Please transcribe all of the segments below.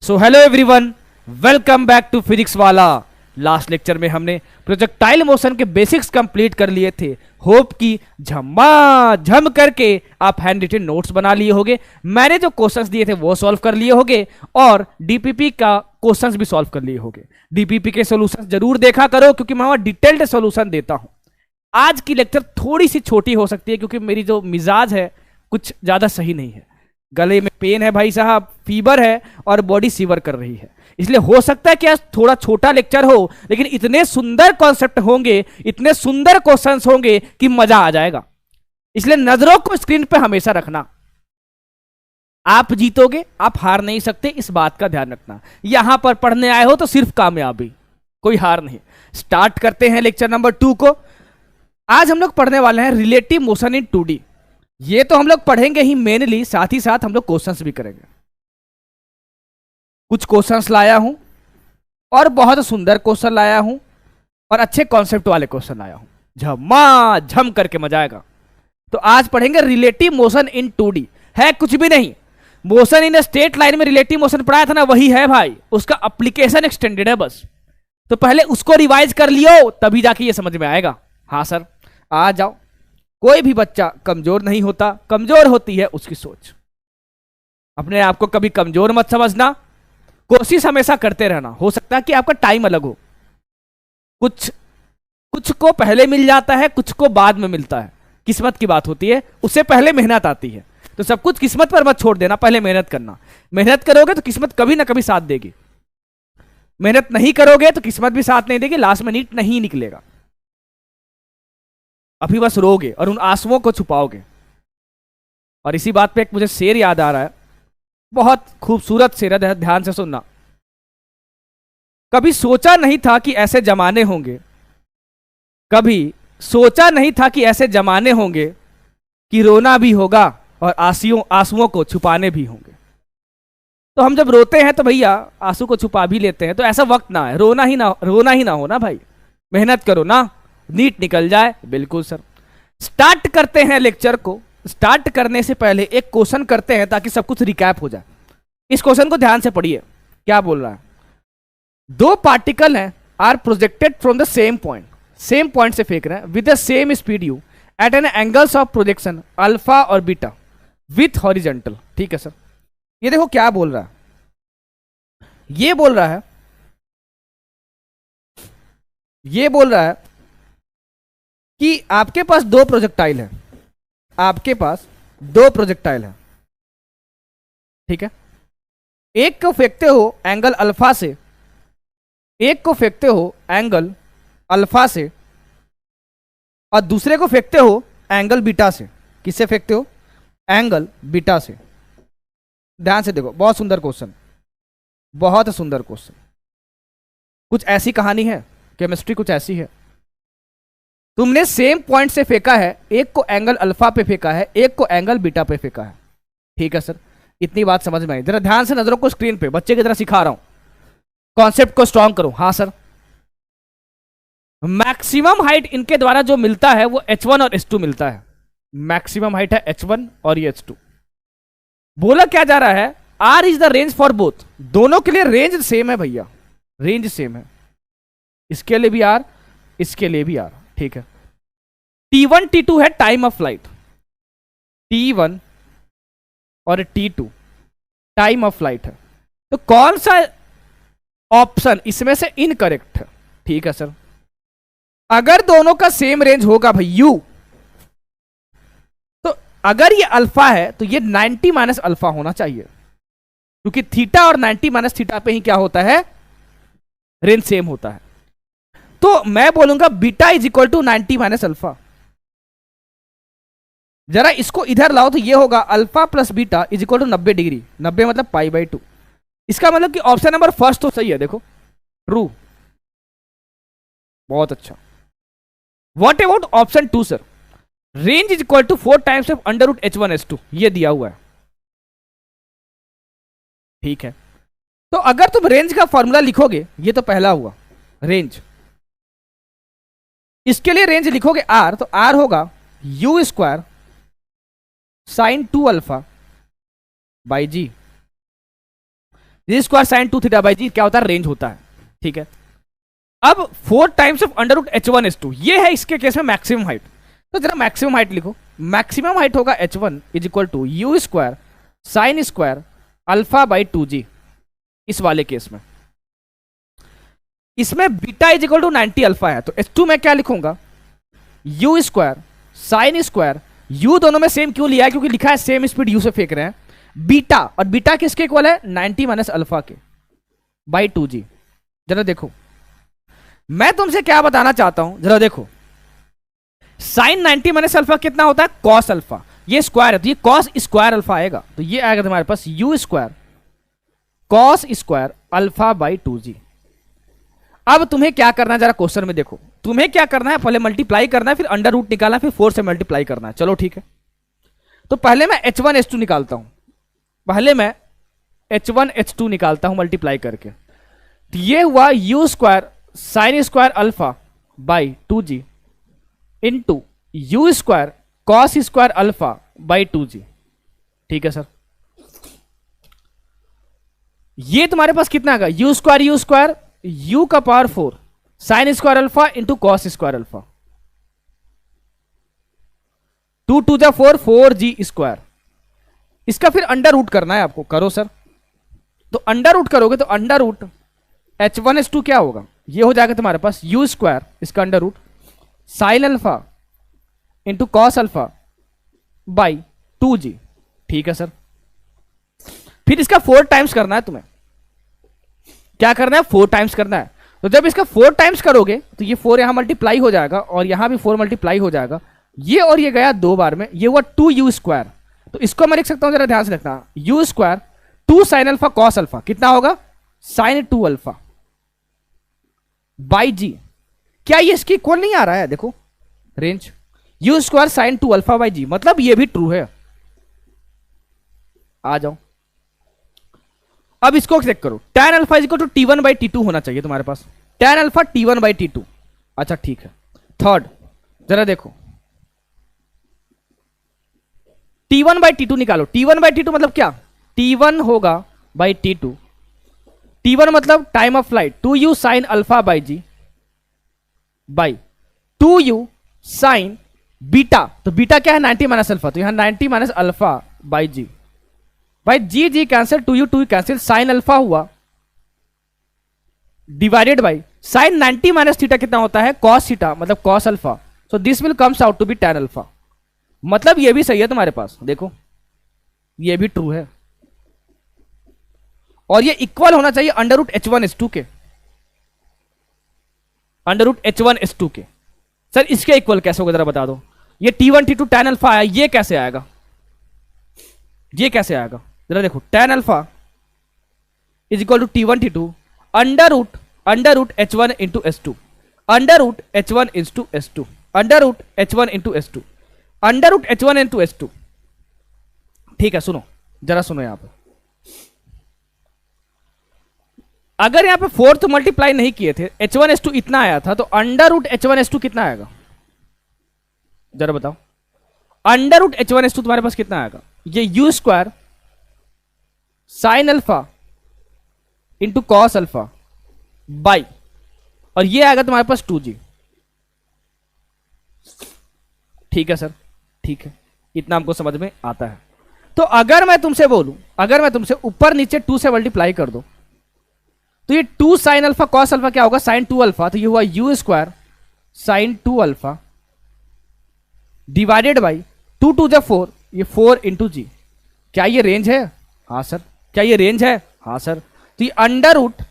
So hello everyone, welcome back to Physics Wallah. Last lecture में हमने projectile motion के basics complete कर लिए थे। होप कि झम करके आप हैंड रिटन नोट्स बना लिए होंगे। मैंने जो क्वेश्चंस दिए थे वो सॉल्व कर लिए होंगे और डीपीपी का क्वेश्चंस भी सॉल्व कर लिए होंगे। डीपीपी के सॉल्यूशंस जरूर देखा करो क्योंकि मैं वहां डिटेल्ड सॉल्यूशन देता हूं। आज की लेक्चर थोड़ी सी छोटी हो सकती है क्योंकि मेरी जो मिजाज है कुछ ज्यादा सही नहीं है। गले में पेन है भाई साहब, फीवर है और बॉडी सीवर कर रही है, इसलिए हो सकता है कि आज थोड़ा छोटा लेक्चर हो, लेकिन इतने सुंदर कॉन्सेप्ट होंगे, इतने सुंदर क्वेश्चंस होंगे कि मजा आ जाएगा। इसलिए नजरों को स्क्रीन पे हमेशा रखना। आप जीतोगे, आप हार नहीं सकते, इस बात का ध्यान रखना। यहां पर पढ़ने आए हो तो सिर्फ कामयाबी, कोई हार नहीं। स्टार्ट करते हैं लेक्चर नंबर 2 को। आज हम लोग पढ़ने वाले हैं रिलेटिव मोशन इन 2D। ये तो हम लोग पढ़ेंगे ही मेनली, साथ ही साथ हम लोग क्वेश्चंस भी करेंगे। कुछ क्वेश्चंस लाया हूं और बहुत सुंदर क्वेश्चन लाया हूं और अच्छे कॉन्सेप्ट वाले क्वेश्चन लाया हूं, झम करके मजा आएगा। तो आज पढ़ेंगे रिलेटिव मोशन इन 2D। है कुछ भी नहीं, मोशन इन स्ट्रेट लाइन में रिलेटिव मोशन पढ़ाया था ना, वही है भाई, उसका एप्लीकेशन एक्सटेंडेड है बस। तो पहले उसको रिवाइज कर लियो तभी जाके ये समझ में आएगा। हाँ सर, आ जाओ। कोई भी बच्चा कमजोर नहीं होता, कमजोर होती है उसकी सोच। अपने आप को कभी कमजोर मत समझना, कोशिश हमेशा करते रहना। हो सकता है कि आपका टाइम अलग हो, कुछ को पहले मिल जाता है, कुछ को बाद में मिलता है, किस्मत की बात होती है। उससे पहले मेहनत आती है, तो सब कुछ किस्मत पर मत छोड़ देना, पहले मेहनत करना। मेहनत करोगे तो किस्मत कभी ना कभी साथ देगी, मेहनत नहीं करोगे तो किस्मत भी साथ नहीं देगी, लास्ट में नीट नहीं निकलेगा। अभी बस रोगे और उन आंसुओं को छुपाओगे। और इसी बात पे एक मुझे शेर याद आ रहा है, बहुत खूबसूरत शेर है, ध्यान से सुनना। कभी सोचा नहीं था कि ऐसे जमाने होंगे, कभी सोचा नहीं था कि ऐसे जमाने होंगे, कि रोना भी होगा और आंसुओं को छुपाने भी होंगे। तो हम जब रोते हैं तो भैया आंसू को छुपा भी लेते हैं, तो ऐसा वक्त ना है, रोना ही ना हो ना भाई। मेहनत करो ना, नीट निकल जाए। बिल्कुल सर। स्टार्ट करते हैं लेक्चर को। स्टार्ट करने से पहले एक क्वेश्चन करते हैं ताकि सब कुछ रिकैप हो जाए। इस क्वेश्चन को ध्यान से पढ़िए, क्या बोल रहा है। दो पार्टिकल हैं, are projected from the same point से फेंक रहे हैं, with the same speed U at an angles of projection alpha और बीटा विथ हॉरिजेंटल। ठीक है सर। ये देखो क्या बोल रहा है, ये बोल रहा है कि आपके पास दो प्रोजेक्टाइल है, ठीक है। एक को फेंकते हो एंगल अल्फा से, और दूसरे को फेंकते हो एंगल बीटा से। किससे फेंकते हो? एंगल बीटा से। ध्यान से देखो, बहुत सुंदर क्वेश्चन, कुछ ऐसी कहानी है, केमिस्ट्री कुछ ऐसी है। तुमने सेम पॉइंट से फेंका है, एक को एंगल अल्फा पे फेंका है, एक को एंगल बीटा पे फेंका है। ठीक है सर, इतनी बात समझ में आई। जरा ध्यान से नजरों को स्क्रीन पे, बच्चे की तरह सिखा रहा हूं, कॉन्सेप्ट को स्ट्रॉन्ग करो। हाँ सर। मैक्सिमम हाइट इनके द्वारा जो मिलता है वो h1 और h2 मिलता है। मैक्सिमम हाइट है h1 और ये h2। बोला क्या जा रहा है, r is the range for both. दोनों के लिए रेंज सेम है भैया, रेंज सेम है। इसके लिए भी r, इसके लिए भी r। ठीक है। T1 T2 है टाइम ऑफ फ्लाइट, T1 और T2 टाइम ऑफ फ्लाइट है। तो कौन सा ऑप्शन इसमें से इनकरेक्ट है? ठीक है सर। अगर दोनों का सेम रेंज होगा भाई u, तो अगर ये अल्फा है तो ये 90 माइनस अल्फा होना चाहिए, क्योंकि थीटा और 90 माइनस थीटा पे ही क्या होता है, रेंज सेम होता है। तो मैं बोलूंगा beta is equal to 90 minus alpha. जरा इसको इधर लाओ तो ये होगा alpha plus beta is equal to 90 degree. 90 मतलब π/2। इसका मतलब कि ऑप्शन नंबर फर्स्ट तो सही है, देखो ट्रू। बहुत अच्छा। What about option 2 sir? Range is equal to 4 times of under root h1h2, ये दिया हुआ है। ठीक है। तो अगर तुम रेंज का फॉर्मूला लिखोगे, ये तो पहला हुआ रेंज, इसके लिए रेंज लिखोगे r, तो r होगा u square sine 2 alpha by g. G square sine 2 theta by g क्या होता है, रेंज होता है। ठीक है, अब 4 times of under root h1 ये है इसके केस में मैक्सिमम हाइट। तो जरा मैक्सिमम हाइट लिखो, मैक्सिमम हाइट होगा h1 is equal to u square sine square alpha by 2g इस वाले केस में। इसमें beta is equal to 90 alpha है, तो h2 में क्या लिखूंगा, u square sine square, u दोनों में सेम क्यों लिया है, क्योंकि लिखा है सेम स्पीड यू से फेंक रहे हैं, बीटा, और बीटा किसके इक्वल है, 90 माइनस अल्फा के बाई 2g। जरा देखो मैं तुमसे क्या बताना चाहता हूं, जरा देखो साइन 90 माइनस अल्फा कितना होता है, कॉस अल्फा, ये स्क्वायर है तो ये कॉस स्क्वायर अल्फा आएगा, तो ये आएगा तुम्हारे पास u square cos square alpha by 2g। अब तुम्हें क्या करना है, जरा क्वेश्चन में देखो, तुम्हें क्या करना है, पहले मल्टीप्लाई करना है, फिर अंडर रूट निकालना है, फिर 4 से मल्टीप्लाई करना है। चलो ठीक है, तो पहले मैं h1 h2 निकालता हूं, पहले मैं h1 h2 निकालता हूं मल्टीप्लाई करके। तो ये हुआ you square sine square alpha by 2g into you square cos square alpha by 2g। ठीक है सर, ये तुम्हारे पास कितना आएगा, यू स्क्वायर यू का power 4 sign square alpha into cos square alpha, 2 2 जा 4 4g स्क्वायर। इसका फिर अंडर रूट करना है आपको, करो सर। तो अंडर रूट करोगे तो अंडर रूट h1 h2 क्या होगा, ये हो जाएगा तुम्हारे पास यू स्क्वायर, इसका under root sine alpha into cos alpha by 2g। ठीक है सर, फिर इसका 4 टाइम्स करना है तुम्हें, क्या करना है, 4 टाइम्स करना है। तो जब इसका 4 टाइम्स करोगे तो ये 4 यहां मल्टीप्लाई हो जाएगा और यहां भी 4 मल्टीप्लाई हो जाएगा, ये और ये गया 2 बार में, ये हुआ 2u स्क्वायर। तो इसको मैं लिख सकता हूं, जरा ध्यान से रखना, you square 2 sine alpha cos alpha कितना होगा, साइन 2 अल्फा बाई जी। क्या ये इसकी इक्वल नहीं आ रहा है, देखो range, u square sine 2 alpha by g, मतलब ये भी ट्रू है। आ जाओ, अब इसको चेक करो, tan alpha is equal to t1 by t2 होना चाहिए तुम्हारे पास, tan alpha t1 by t2। अच्छा ठीक है, थर्ड जरा देखो t1 बाई t2 निकालो, t1 बाई t2 मतलब क्या, t1 होगा बाई t2, t1 मतलब time of flight 2u sine alpha by g by 2u sine beta, तो बीटा क्या है 90 माइनस अल्फा, तो यहां 90 माइनस अल्फा बाई जी, भाई g g cancel, 2u 2u cancel, sine alpha हुआ divided by sine 90 minus theta कितना होता है, कॉस थीटा मतलब cos alpha, so this will comes out to be tan alpha. मतलब ये भी सही है तुम्हारे पास, देखो ये भी ट्रू है, और ये इक्वल होना चाहिए अंडर रूट h1 h2 के, अंडर रूट h1 h2 के। सर इसके इक्वल कैसे होगा जरा बता दो, ये t1 t2 tan अल्फा आया, ये कैसे आएगा, ये कैसे आएगा, जरा देखो tan alpha is equal to t1 t2 under root h1 into s2, under root h1 into s2, under root h1 into s2, under root h1 into s2। ठीक है, सुनो जरा सुनो, यहां पे अगर यहां पे 4 तो मल्टीप्लाई नहीं किए थे, h1 s2 इतना आया था, तो अंडर रूट h1 s2 कितना आएगा, जरा बताओ, अंडर रूट h1 s2 तुम्हारे पास कितना आएगा, ये you square sign alpha into cos alpha by, और ये आएगा तुम्हारे पास 2g। ठीक है सर, ठीक है, इतना हमको समझ में आता है। तो अगर मैं तुमसे बोलूं, अगर मैं तुमसे ऊपर नीचे 2 से मल्टीप्लाई कर दो, तो ये 2 साइन अल्फा कॉस अल्फा क्या होगा, साइन 2 अल्फा, तो ये हुआ you square sine 2 alpha divided by 2 2 जा 4, ये 4 इंटू जी। क्या ये रेंज है, हाँ सर, क्या ये रेंज है, हाँ सर। तो ये under root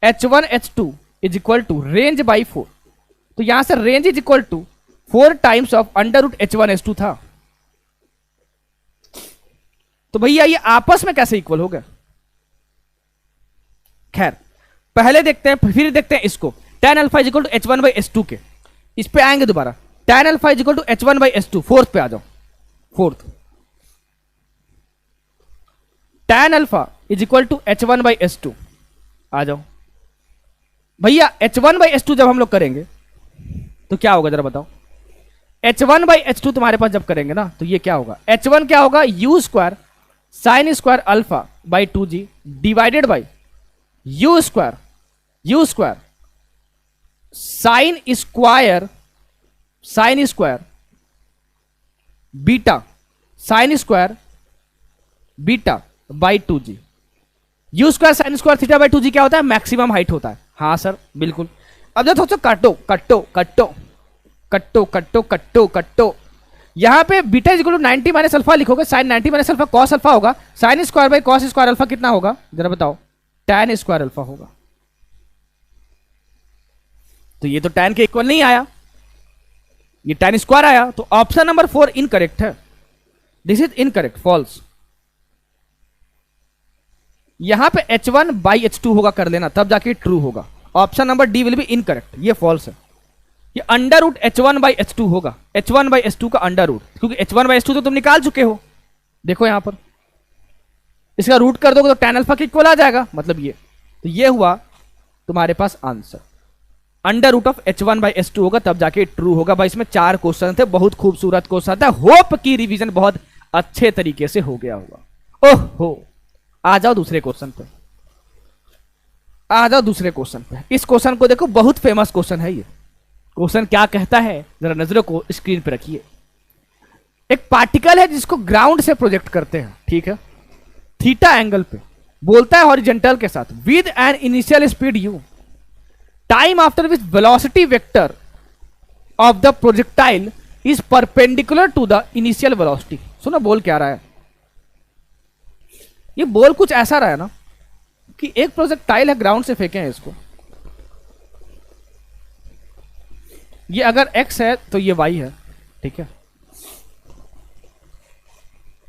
h1 h2 is equal to range by 4, तो यहां से range is equal to 4 times of under root h1 h2 था। तो भैया ये आपस में कैसे इक्वल हो गया, खैर पहले देखते हैं, फिर देखते हैं इसको, tan alpha is equal to h1 by h2 के, इस पे आएंगे दोबारा, tan alpha is equal to h1 by h2, fourth पे आ जाओ, fourth tan alpha is equal to h1 by h2, आ जाओ भैया। h1 बाई h2 जब हम लोग करेंगे तो क्या होगा जरा बताओ, h1 बाई h2 तुम्हारे पास जब करेंगे ना, तो ये क्या होगा, h1 क्या होगा, you square sine square alpha by 2g divided by you square sine square beta sine square beta by 2g। You square sine square theta by 2g क्या होता है? मैक्सिमम हाइट होता है। हाँ सर बिल्कुल। अब जब थोड़ा काटो कट्टो कट्टो कट्टो कट्टो कट्टो कट्टो, यहां पे beta is equal to 90 minus alpha लिखोगे, sine 90 minus alpha cos alpha होगा, sine square by cos square alpha कितना होगा जरा बताओ? tan स्क्वायर अल्फा होगा। तो ये तो tan के इक्वल नहीं आया, ये tan स्क्वायर आया, तो ऑप्शन नंबर 4 इनकरेक्ट है। This is incorrect, false. यहां पे h1 बाई h2 होगा, कर लेना तब जाके ट्रू होगा। Option number D will be incorrect, ये फॉल्स है। ये under root h1 by h2 होगा, h1 बाई h2 का अंडर रूट, क्योंकि h1 बाई h2 तो तुम निकाल चुके हो। देखो यहां पर इसका रूट कर दोगे तो tan अल्फा के इक्वल आ जाएगा, मतलब ये। तो ये हुआ तुम्हारे पास answer, under root of h1 by h2 होगा तब जाके ट्रू होगा। भाई इसमें 4 क्वेश्चन थे, बहुत खूबसूरत क्वेश्चन था। होप की रिवीजन बहुत अच्छे तरीके से हो गया होगा। ओहो, आ जाओ दूसरे क्वेश्चन पे, आ जाओ दूसरे क्वेश्चन पे। इस क्वेश्चन को देखो, बहुत फेमस क्वेश्चन है ये। क्वेश्चन क्या कहता है जरा नजरों को स्क्रीन पे रखिए। एक पार्टिकल है जिसको ग्राउंड से प्रोजेक्ट करते हैं, ठीक है, थीटा एंगल पे, बोलता है हॉरिजॉन्टल के साथ, with an initial speed u, time after which velocity vector of the projectile is perpendicular to the initial velocity. सुनो बोल क्या रहा है, ये बोल कुछ ऐसा रहा है ना कि एक प्रोजेक्टाइल है, ग्राउंड से फेंके हैं इसको, ये अगर x है तो ये y है, ठीक है।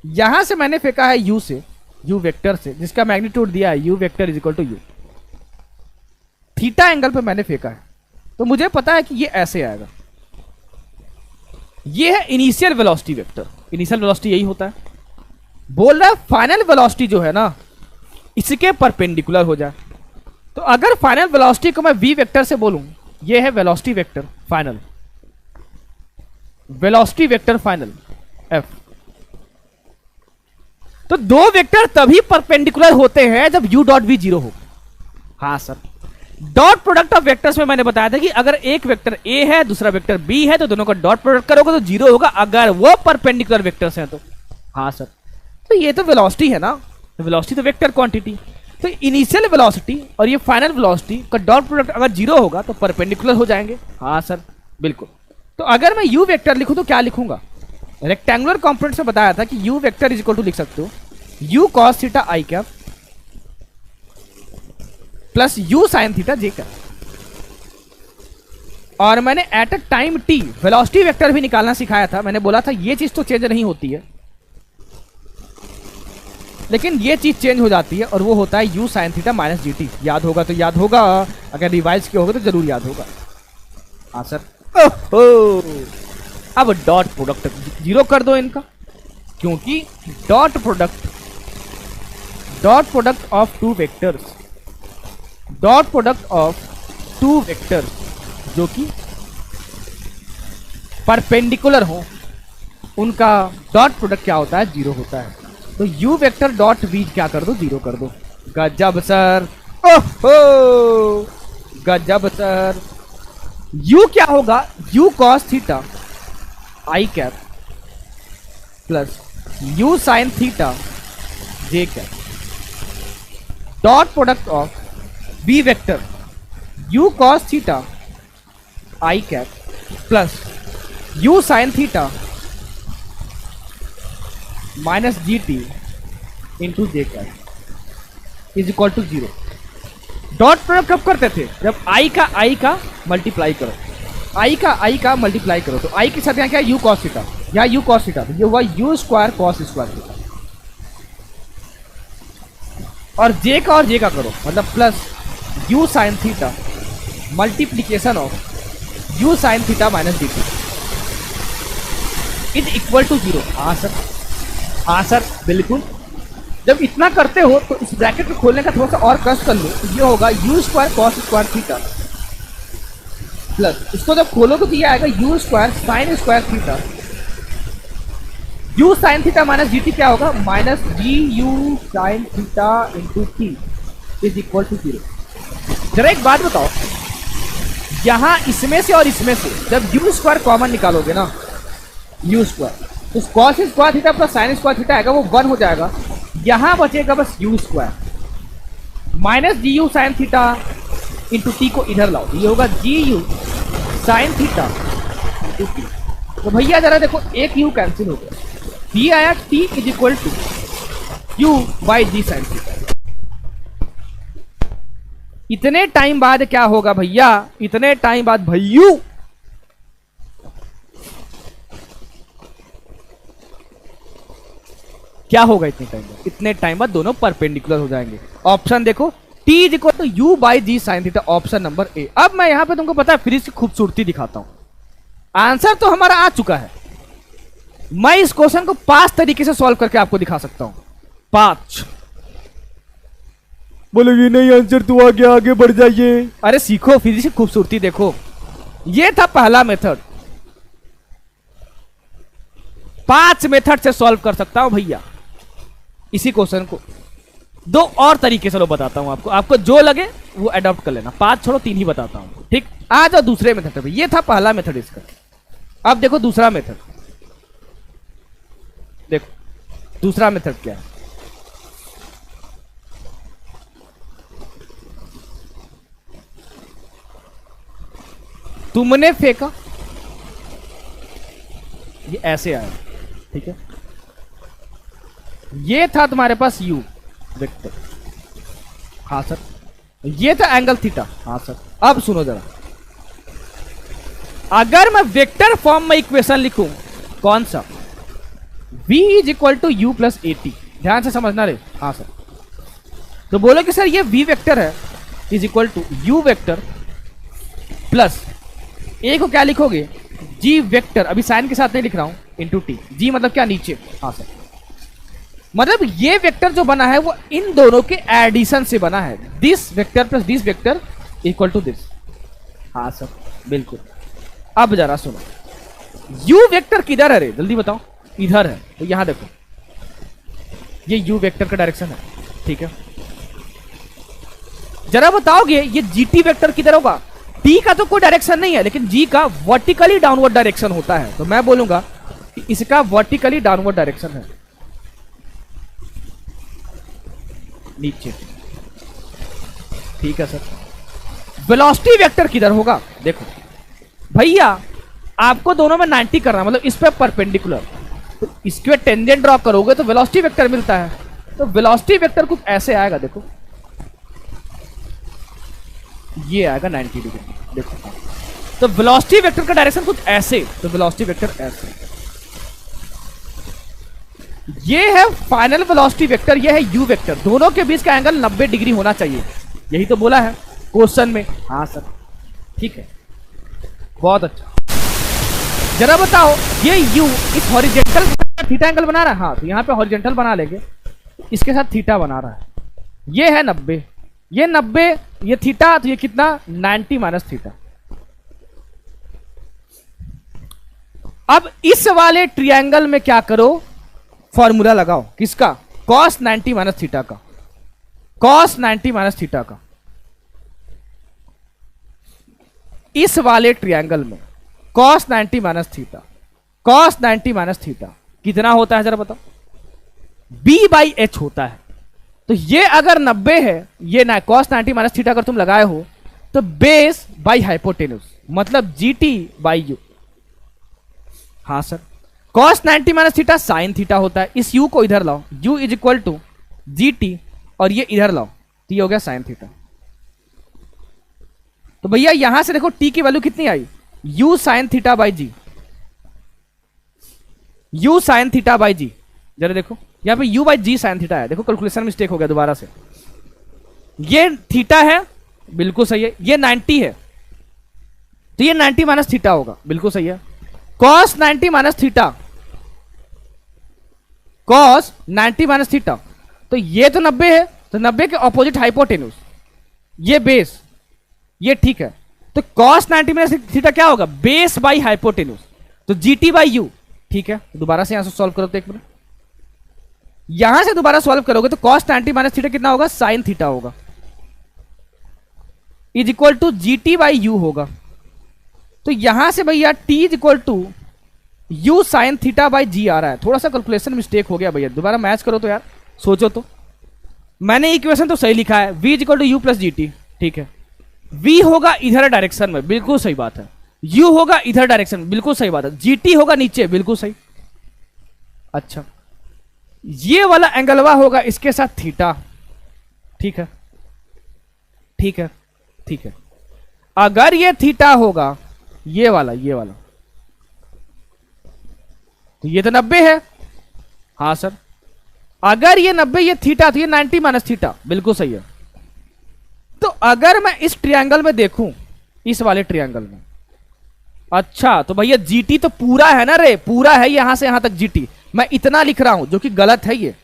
यहां से मैंने फेंका है u से, u वेक्टर से, जिसका मैग्नीट्यूड दिया है u vector is equal to u। Theta angle पे मैंने फेंका है, तो मुझे पता है कि ये ऐसे आएगा। ये है initial velocity vector, initial velocity यही होता है। बोल रहा है फाइनल वेलोसिटी जो है ना, इसके परपेंडिकुलर हो जाए। तो अगर फाइनल वेलोसिटी को मैं v वेक्टर से बोलूं, ये है velocity vector final, velocity vector final f। तो दो वेक्टर तभी परपेंडिकुलर होते हैं जब u डॉट v 0 हो। हाँ sir, dot product of vectors में मैंने बताया था कि अगर एक वेक्टर a है दूसरा वेक्टर b है तो दोनों का डॉट प्रोडक्ट करोगे तो 0 होगा, अगर वो परपेंडिकुलर वेक्टर्स हैं तो। हाँ सर, तो ये तो वेलोसिटी है ना, वेलोसिटी तो वेक्टर क्वांटिटी, तो इनिशियल वेलोसिटी और ये फाइनल वेलोसिटी का डॉट प्रोडक्ट अगर 0 होगा तो परपेंडिकुलर हो जाएंगे। हाँ सर बिल्कुल। तो अगर मैं u वेक्टर लिखूं तो क्या लिखूंगा? रेक्टेंगुलर कंपोनेंट से बताया था कि u vector is equal to लिख सकते हो u cos theta i cap plus u sin theta j cap. और मैंने at a time t velocity vector भी निकालना सिखाया था। मैंने बोला था ये चीज तो चेंज नहीं होती है, लेकिन ये चीज चेंज हो जाती है और वो होता है u sin theta minus g T. याद होगा तो याद होगा, अगर रिवाइज किया होगा तो जरूर याद होगा। हाँ सर। ओहो, अब डॉट प्रोडक्ट 0 कर दो इनका, क्योंकि dot product of two vectors, dot product of two vectors जो कि परपेंडिकुलर हो, उनका डॉट प्रोडक्ट क्या होता है? 0 होता है। तो u वेक्टर डॉट v क्या कर दो? 0 कर दो। गजब सर, ओहो गजब सर। u क्या होगा? u cos theta i cap plus u sin theta j cap. Dot product of v vector u cos theta i cap plus u sin theta minus g t into j cap is equal to 0। Dot product कब करते थे? जब i का multiply करो, i का multiply करो, तो i के साथ यहाँ क्या? u cos थीटा, यहाँ u cos थीटा, तो ये हुआ u square cos square theta. और j का करो, मतलब plus u sin theta multiplication of u sin theta minus d t is equal to 0। हाँ सर, हाँ सर बिल्कुल। जब इतना करते हो तो इस ब्रैकेट को खोलने का थोड़ा सा और कष्ट कर लो, तो ये होगा u square cos square theta plus इसको जब खोलोगे तो ये आएगा u square sine square theta u sine theta minus g t क्या होगा, minus g u sine theta into t is equal to 0। जरा एक बात बताओ, यहां इसमें से और इसमें से जब यू स्क्वायर कॉमन निकालोगे ना, यू स्क्वायर, तो cos square theta plus sine square theta आएगा, वो 1 हो जाएगा। यहां बचेगा बस u square minus g u sine theta into t को इधर लाओ, ये होगा g u sine theta into t. तो भैया जरा देखो, एक यू कैंसिल हो गया, ये आया t is equal to u by g sine theta. इतने टाइम बाद क्या होगा भैया, इतने टाइम बाद भैयू क्या होगा इतने टाइम बाद, इतने टाइम बाद दोनों परपेंडिकुलर हो जाएंगे। ऑप्शन देखो, t is equal to u by g sine theta, option number A. अब मैं यहां पे तुमको पता है फिजिक्स की खूबसूरती दिखाता हूं। आंसर तो हमारा आ चुका है, मैं इस क्वेश्चन को 5 तरीके से सॉल्व करके आपको दिखा सकता हूं। 5 बोलोगे नहीं आंसर तो आ गया, आगे बढ़ जाइए। अरे सीखो, फिजिक्स की खूबसूरती देखो। ये था पहला मेथड, 5 मेथड से सॉल्व कर सकता हूं भैया इसी क्वेश्चन को। 2 और तरीके से लो बताता हूं आपको, आपको जो लगे वो अडॉप्ट कर लेना। 5 छोड़ो, 3 ही बताता हूं, ठीक। आ जाओ दूसरे मेथड पे। ये था पहला मेथड इसका। अब देखो दूसरा मेथड, देखो दूसरा मेथड क्या है। तुमने फेंका, ये ऐसे आया, ठीक है। ये था तुम्हारे पास यू वेक्टर, हाँ सर। ये था एंगल थीटा, हाँ सर। अब सुनो जरा, अगर मैं वेक्टर फॉर्म में इक्वेशन लिखूं, कौन सा, v is equal to u plus a t, ध्यान से समझना रे, हाँ सर। तो बोलो कि सर ये v वेक्टर है is equal to u vector plus a को क्या लिखोगे, g वेक्टर, अभी साइन के साथ नहीं लिख रहा हूं, इंटू टी। g मतलब क्या, नीचे, हाँ सर। मतलब ये वेक्टर जो बना है वो इन दोनों के एडिशन से बना है, this vector plus this vector equal to this, हाँ सर बिल्कुल। अब जरा सुनो, u वेक्टर किधर है रे, जल्दी बताओ। इधर है, तो यहां देखो, ये u वेक्टर का डायरेक्शन है, ठीक है। जरा बताओगे ये gt वेक्टर किधर होगा। t का तो कोई डायरेक्शन नहीं है, लेकिन g का वर्टिकली डाउनवर्ड डायरेक्शन होता है, तो मैं बोलूंगा कि इसका वर्टिकली डाउनवर्ड डायरेक्शन है, नीचे, ठीक है सर। वेलोसिटी वेक्टर किधर होगा, देखो भैया आपको दोनों में 90 करना, मतलब इस पे परपेंडिकुलर, तो इसके टेंजेंट ड्रॉ करोगे तो वेलोसिटी वेक्टर मिलता है। तो वेलोसिटी वेक्टर कुछ ऐसे आएगा, देखो ये आएगा 90 डिग्री, देखो। तो वेलोसिटी वेक्टर का डायरेक्शन कुछ ऐसे, तो वेलोसिटी वेक्टर ऐसे। ये है फाइनल वेलोसिटी वेक्टर, ये है यू वेक्टर, दोनों के बीच का एंगल 90 डिग्री होना चाहिए, यही तो बोला है क्वेश्चन में, हाँ सर ठीक है, बहुत अच्छा। जरा बताओ ये यू इस हॉरिजेंटल थीटा एंगल बना रहा है, हाँ तो यहां पे हॉरिजेंटल बना लेंगे, इसके साथ थीटा बना रहा है, ये है 90, ये 90, ये थीटा, तो ये कितना 90 माइनस थीटा। अब इस वाले ट्रायंगल में क्या करो, फॉर्मूला लगाओ, किसका, cos 90 माइनस थीटा का, cos 90 माइनस थीटा का। इस वाले ट्रायंगल में cos 90 minus theta, cos 90 minus theta कितना होता है जरा बताओ, b बाई एच होता है। तो ये अगर 90 है, ये ना cos 90 माइनस थीटा अगर तुम लगाए हो, तो बेस बाई हाइपोटेन्यूज, मतलब gt बाई यू, हाँ sir. cos 90 minus theta sine theta होता है, इस u को इधर लाओ, u is equal to gt, और ये इधर लाओ, तो ये हो गया साइन थीटा। तो भैया यहां से देखो t की वैल्यू कितनी आई, u sine theta by g, u sine theta by g. जरा देखो यहां पे u by g sine theta है, देखो कैलकुलेशन मिस्टेक हो गया दोबारा से, ये थीटा है बिल्कुल सही है, ये 90 है तो ये 90 माइनस थीटा होगा, बिल्कुल सही है। cos 90 minus theta, cos 90 minus theta, तो ये तो 90 है, तो 90 के ऑपोजिट हाइपोटेन्यूज, ये बेस, ये ठीक है। तो cos 90 माइनस थीटा क्या होगा, बेस बाई हाइपोटेन्यूज, तो gt बाई यू, ठीक है, दोबारा से यहां से सॉल्व करो तो एक मिनट, यहां से दोबारा सॉल्व करोगे तो cos 90 माइनस थीटा कितना होगा, साइन थीटा होगा, is equal to g t by u होगा। तो यहां से भैया t is equal to u sine theta by g आ रहा है। थोड़ा सा कैलकुलेशन मिस्टेक हो गया भैया, दोबारा मैच करो तो यार, सोचो तो। मैंने इक्वेशन तो सही लिखा है, v is equal to u plus g t, ठीक है। v होगा इधर डायरेक्शन में, बिल्कुल सही बात है। u होगा इधर डायरेक्शन में, बिल्कुल सही बात है। gt होगा नीचे, बिल्कुल सही। अच्छा, ये वाला एंगलवा होगा इसके साथ थीटा, ठीक है, ठीक है, ठीक है। अगर ये थीटा होगा, ये वाला तो ये तो 90 है, हाँ सर। अगर ये 90 ये थीटा तो ये 90 माइनस थीटा, बिल्कुल सही है। तो अगर मैं इस ट्रायंगल में देखूं, इस वाले ट्रायंगल में, अच्छा तो भैया जीटी तो पूरा है ना रे, पूरा है यहां से यहां तक जीटी। मैं इतना लिख रहा हूं जो कि गलत है, ये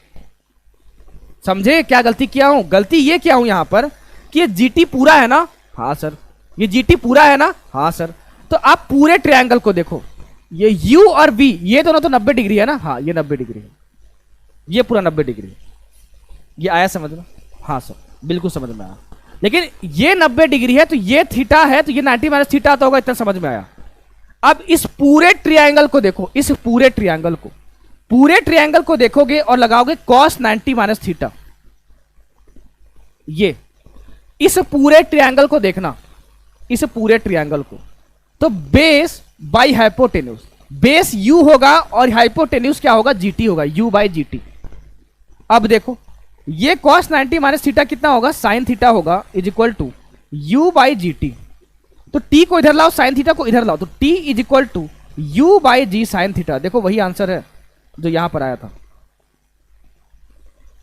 समझे क्या गलती किया हूं? गलती ये किया हूं यहां पर कि ये जीटी पूरा है ना, हाँ सर। ये जीटी पूरा है ना, हाँ सर। तो आप पूरे ट्रायंगल को देखो, ये u और v ये दोनों तो 90 डिग्री है ना, हाँ ये 90 डिग्री है, ये पूरा 90 डिग्री है। ये आया समझ में? हाँ सर, बिल्कुल समझ में आया। लेकिन ये 90 डिग्री है तो ये थीटा है, तो ये 90 माइनस थीटा तो होगा, इतना समझ में आया। अब इस पूरे ट्रायंगल को देखो, इस पूरे ट्रायंगल को देखोगे और लगाओगे cos 90 माइनस थीटा। ये इस पूरे ट्रायंगल को देखना, इस पूरे ट्रायंगल को, तो base by hypotenuse, base u होगा और हाइपोटेन्यूज क्या होगा, gt होगा, u बाई gt। अब देखो ये cos 90 माइनस थीटा कितना होगा, साइन थीटा होगा, is equal to u by gt। तो t को इधर लाओ, साइन थीटा को इधर लाओ, तो t is equal to u by g sine theta. देखो वही आंसर है जो यहां पर आया था,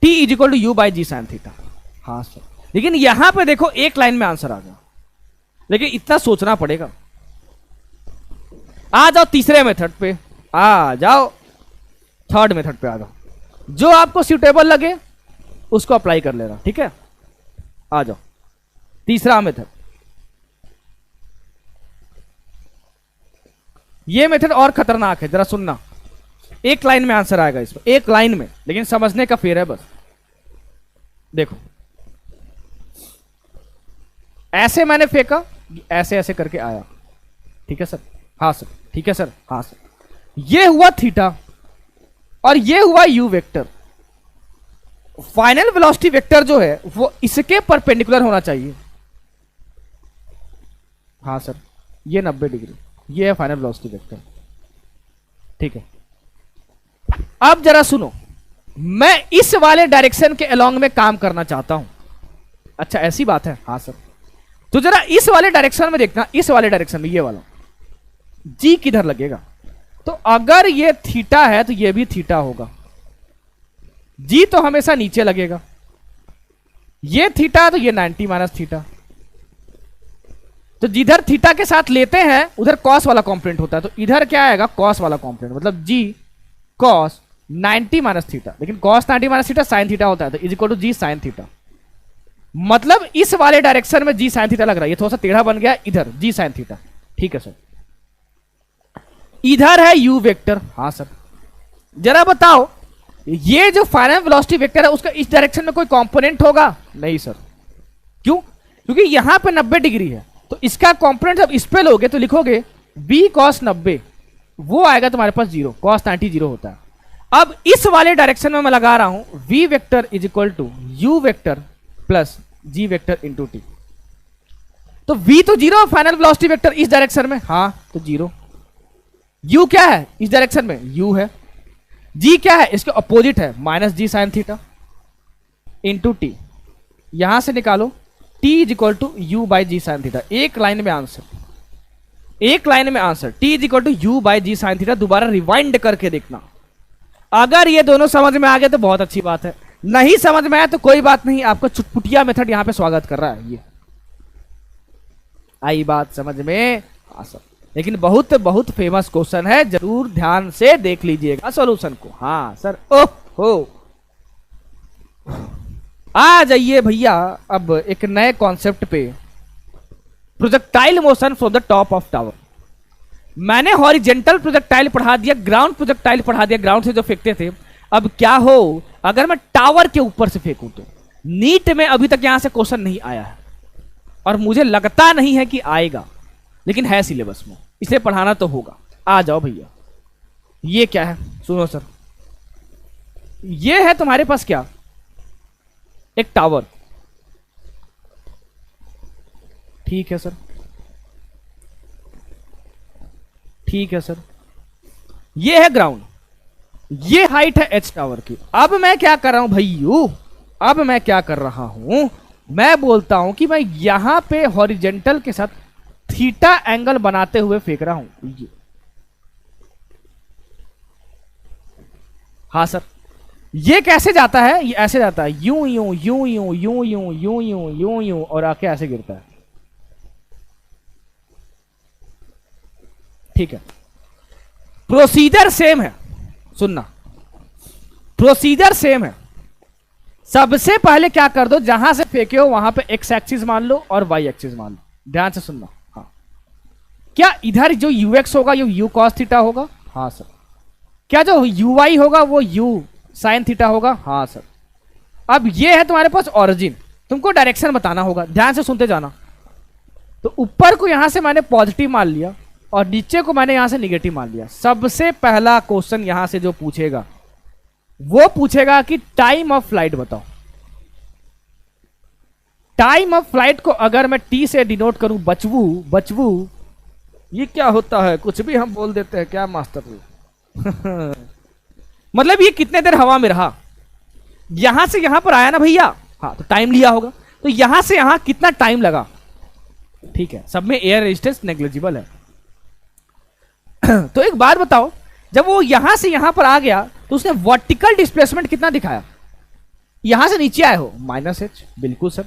t is equal to u by g sine theta. हाँ सर, लेकिन यहां पे देखो एक लाइन में आंसर आ गया, लेकिन इतना सोचना पड़ेगा। आ जाओ तीसरे मेथड पे, आ जाओ थर्ड मेथड पे आ जाओ, जो आपको सूटेबल लगे उसको अप्लाई कर लेना, ठीक है। आ जाओ तीसरा मेथड। ये मेथड और खतरनाक है, जरा सुनना। एक लाइन में आंसर आएगा इसमें, एक लाइन में, लेकिन समझने का फेर है बस। देखो ऐसे मैंने फेंका, ऐसे ऐसे करके आया, ठीक है सर, हाँ सर, ठीक है सर, हाँ सर। ये हुआ थीटा और ये हुआ you vector. Final velocity vector जो है वो इसके परपेंडिकुलर होना चाहिए, हाँ सर, ये 90 डिग्री, ये है फाइनल वेलोसिटी वेक्टर, ठीक है। अब जरा सुनो, मैं इस वाले डायरेक्शन के अलोंग में काम करना चाहता हूं। अच्छा ऐसी बात है, हाँ सर। तो जरा इस वाले डायरेक्शन में देखना, इस वाले डायरेक्शन में, ये वाला जी किधर लगेगा। तो अगर ये थीटा है तो ये भी थीटा होगा, जी तो हमेशा नीचे लगेगा। ये थीटा तो ये 90 माइनस थीटा। तो जिधर थीटा के साथ लेते हैं उधर कॉस वाला कॉम्पोनेंट होता है, तो इधर क्या आएगा, कॉस वाला कॉम्पोनेंट, मतलब जी कॉस 90 माइनस थीटा। लेकिन cos 90 minus theta sine theta होता है, तो is equal to g sine theta. मतलब इस वाले डायरेक्शन में जी साइन थीटा लग रहा है, ये थोड़ा सा टेढ़ा बन गया, इधर जी साइन थीटा, ठीक है सर। इधर है यू वेक्टर, हाँ सर। जरा बताओ ये जो फाइनल वेलोसिटी वेक्टर है उसका इस डायरेक्शन में कोई कंपोनेंट होगा? नहीं सर। क्यों? क्योंकि यहां पे 90 डिग्री है, तो इसका कंपोनेंट जब इस पे लोगे तो लिखोगे b cos 90, वो आएगा तुम्हारे पास 0, cos 90 0 होता है। अब इस वाले डायरेक्शन में मैं लगा रहा हूं v vector is equal to u vector plus g vector into t. तो v तो 0 फाइनल वेलोसिटी वेक्टर इस डायरेक्शन में, हाँ तो 0। u क्या है इस डायरेक्शन में, u है। g क्या है, इसके अपोजिट है, minus g sine theta into t. यहां से निकालो t is equal to u by g sine theta. एक लाइन में आंसर, एक लाइन में answer, t is equal to u by g sine theta. दोबारा रिवाइंड करके देखना, अगर ये दोनों समझ में आ गए तो बहुत अच्छी बात है, नहीं समझ में आया तो कोई बात नहीं, आपको चुटपुटिया मेथड यहां पे स्वागत कर रहा है। ये आई बात समझ में? हाँ सर। लेकिन बहुत बहुत फेमस क्वेश्चन है, जरूर ध्यान से देख लीजिएगा सॉल्यूशन को। हाँ सर, ओह हो। आ जाइए भैया अब एक नए कॉन्सेप्ट पे, projectile motion from the top of tower. मैंने हॉरिजेंटल प्रोजेक्टाइल पढ़ा दिया, ग्राउंड प्रोजेक्टाइल पढ़ा दिया, ग्राउंड से जो फेंकते थे। अब क्या हो अगर मैं टावर के ऊपर से फेंकूं तो? नीट में अभी तक यहां से क्वेश्चन नहीं आया है और मुझे लगता नहीं है कि आएगा, लेकिन है सिलेबस में, इसे पढ़ाना तो होगा। आ जाओ भैया, ये क्या है सुनो सर, ये है तुम्हारे पास क्या, एक टावर, ठीक है सर, ठीक है सर, ये है ग्राउंड, ये हाइट है एच टावर की। अब मैं क्या कर रहा हूं भैयू, अब मैं क्या कर रहा हूं, मैं बोलता हूं कि मैं यहां पे हॉरिजेंटल के साथ थीटा एंगल बनाते हुए फेंक रहा हूं ये। हाँ सर, ये कैसे जाता है, ये ऐसे जाता है, यूं यूं यूं यूं यूं यूं यूं यूं यूं यूं और आके ऐसे गिरता है, ठीक है। प्रोसीजर सेम है, सुनना, प्रोसीजर सेम है। सबसे पहले क्या कर दो, जहां से फेंके हो वहां पे एक्स एक्सिस मान लो और वाई एक्सिस मान लो, ध्यान से सुनना। हाँ, क्या इधर जो यू एक्स होगा ये यू कॉस थीटा होगा? हाँ सर। क्या जो यू वाई होगा वो यू साइन थीटा होगा? हाँ सर। अब ये है तुम्हारे पास ऑरिजिन, तुमको डायरेक्शन बताना होगा, ध्यान से सुनते जाना। तो ऊपर को यहां से मैंने पॉजिटिव मान लिया और नीचे को मैंने यहां से निगेटिव मान लिया। सबसे पहला क्वेश्चन यहां से जो पूछेगा वो पूछेगा कि टाइम ऑफ फ्लाइट बताओ। टाइम ऑफ फ्लाइट को अगर मैं टी से डिनोट करूं, बचवू बचवू, ये क्या होता है, कुछ भी हम बोल देते हैं क्या मास्टर मतलब ये कितने देर हवा में रहा, यहां से यहां पर आया ना भैया, हाँ तो टाइम लिया होगा, तो यहां से यहां कितना टाइम लगा, ठीक है। सब में एयर रेजिस्टेंस नेग्लिजिबल है तो एक बात बताओ, जब वो यहां से यहां पर आ गया तो उसने वर्टिकल डिस्प्लेसमेंट कितना दिखाया, यहां से नीचे आए हो माइनस एच, बिल्कुल सर।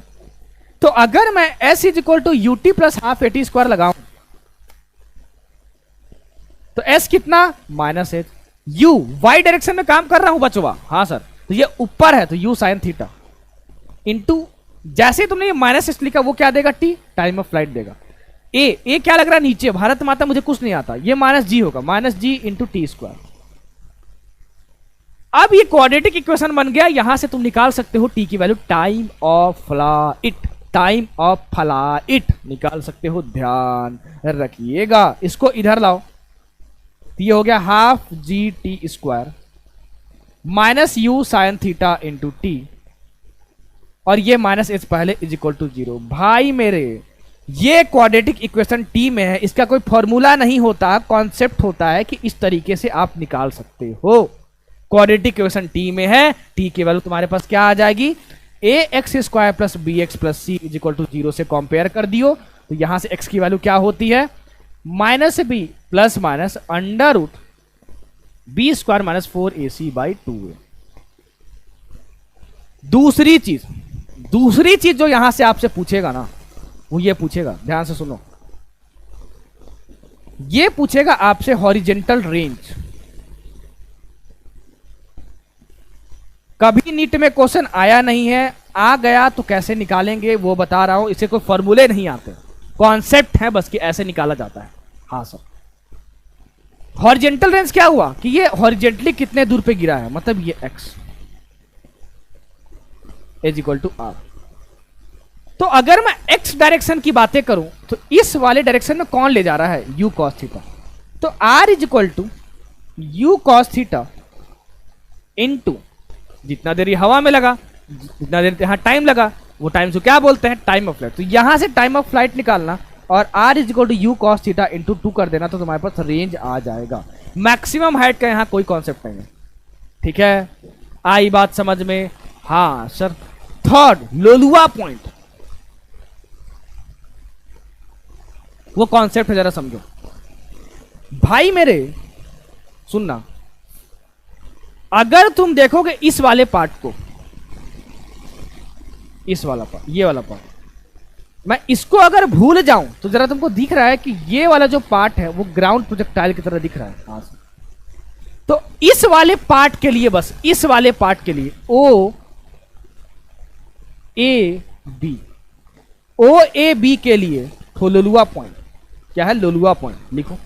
तो अगर मैं s is equal to u t plus half a t square लगाऊं तो एस कितना, minus h. U y direction में काम कर रहा हूं बचवा, हाँ सर, तो ये ऊपर है तो यू साइन थीटा इंटू, जैसे तुमने ये माइनस एच लिखा वो क्या देगा, टी, टाइम ऑफ फ्लाइट देगा। ए क्या लग रहा है नीचे, भारत माता मुझे कुछ नहीं आता, ये माइनस जी होगा, माइनस जी इंटू टी स्क्वायर। अब ये क्वाड्रेटिक इक्वेशन बन गया, यहां से तुम निकाल सकते हो टी की value, time of flight, time of flight निकाल सकते हो, ध्यान रखिएगा। इसको इधर लाओ, तो ये हो गया half g t square minus you sine theta into T, और ये माइनस एच पहले इज इक्वल टू जीरो। भाई मेरे ये क्वाड्रेटिक इक्वेशन टी में है, इसका कोई फॉर्मूला नहीं होता, कॉन्सेप्ट होता है कि इस तरीके से आप निकाल सकते हो। क्वाड्रेटिक इक्वेशन टी में है, टी की वैल्यू तुम्हारे पास क्या आ जाएगी, a x square plus b x plus c is equal to zero से कंपेयर कर दियो, तो यहां से एक्स की वैल्यू क्या होती है, minus b plus minus under root b square minus 4ac by 2a। दूसरी चीज जो यहां से आपसे पूछेगा ना, वो ये पूछेगा, ध्यान से सुनो, ये पूछेगा आपसे हॉरिजेंटल रेंज। कभी नीट में क्वेश्चन आया नहीं है, आ गया तो कैसे निकालेंगे वो बता रहा हूं, इसे कोई फॉर्मूले नहीं आते, कॉन्सेप्ट है बस कि ऐसे निकाला जाता है। हाँ सर, हॉरिजेंटल रेंज क्या हुआ कि ये हॉरिजेंटली कितने दूर पे गिरा है, मतलब ये x is equal to r. तो अगर मैं x डायरेक्शन की बातें करूं तो इस वाले डायरेक्शन में कौन ले जा रहा है, u cos थीटा, तो r is equal to u cos theta into जितना देर ये हवा में लगा, जितना देर यहां टाइम लगा, वो टाइम को क्या बोलते हैं, टाइम ऑफ फ्लाइट। तो यहां से टाइम ऑफ फ्लाइट निकालना और r is equal to u cos theta into 2 कर देना, तो तुम्हारे पास रेंज आ जाएगा। मैक्सिमम हाइट का यहां कोई कॉन्सेप्ट नहीं है, ठीक है, आई बात समझ में। हाँ सर, थर्ड लोलुआ पॉइंट, वो कॉन्सेप्ट है, जरा समझो भाई मेरे, सुनना। अगर तुम देखोगे इस वाले पार्ट को, इस वाला पार्ट, ये वाला पार्ट, मैं इसको अगर भूल जाऊं तो जरा तुमको दिख रहा है कि ये वाला जो पार्ट है वो ग्राउंड प्रोजेक्टाइल की तरह दिख रहा है। हाँ, तो इस वाले पार्ट के लिए, बस इस वाले पार्ट के लिए ओ ए बी के लिए तो लोलुआ पॉइंट क्या है, लोलुआ पॉइंट लिखो,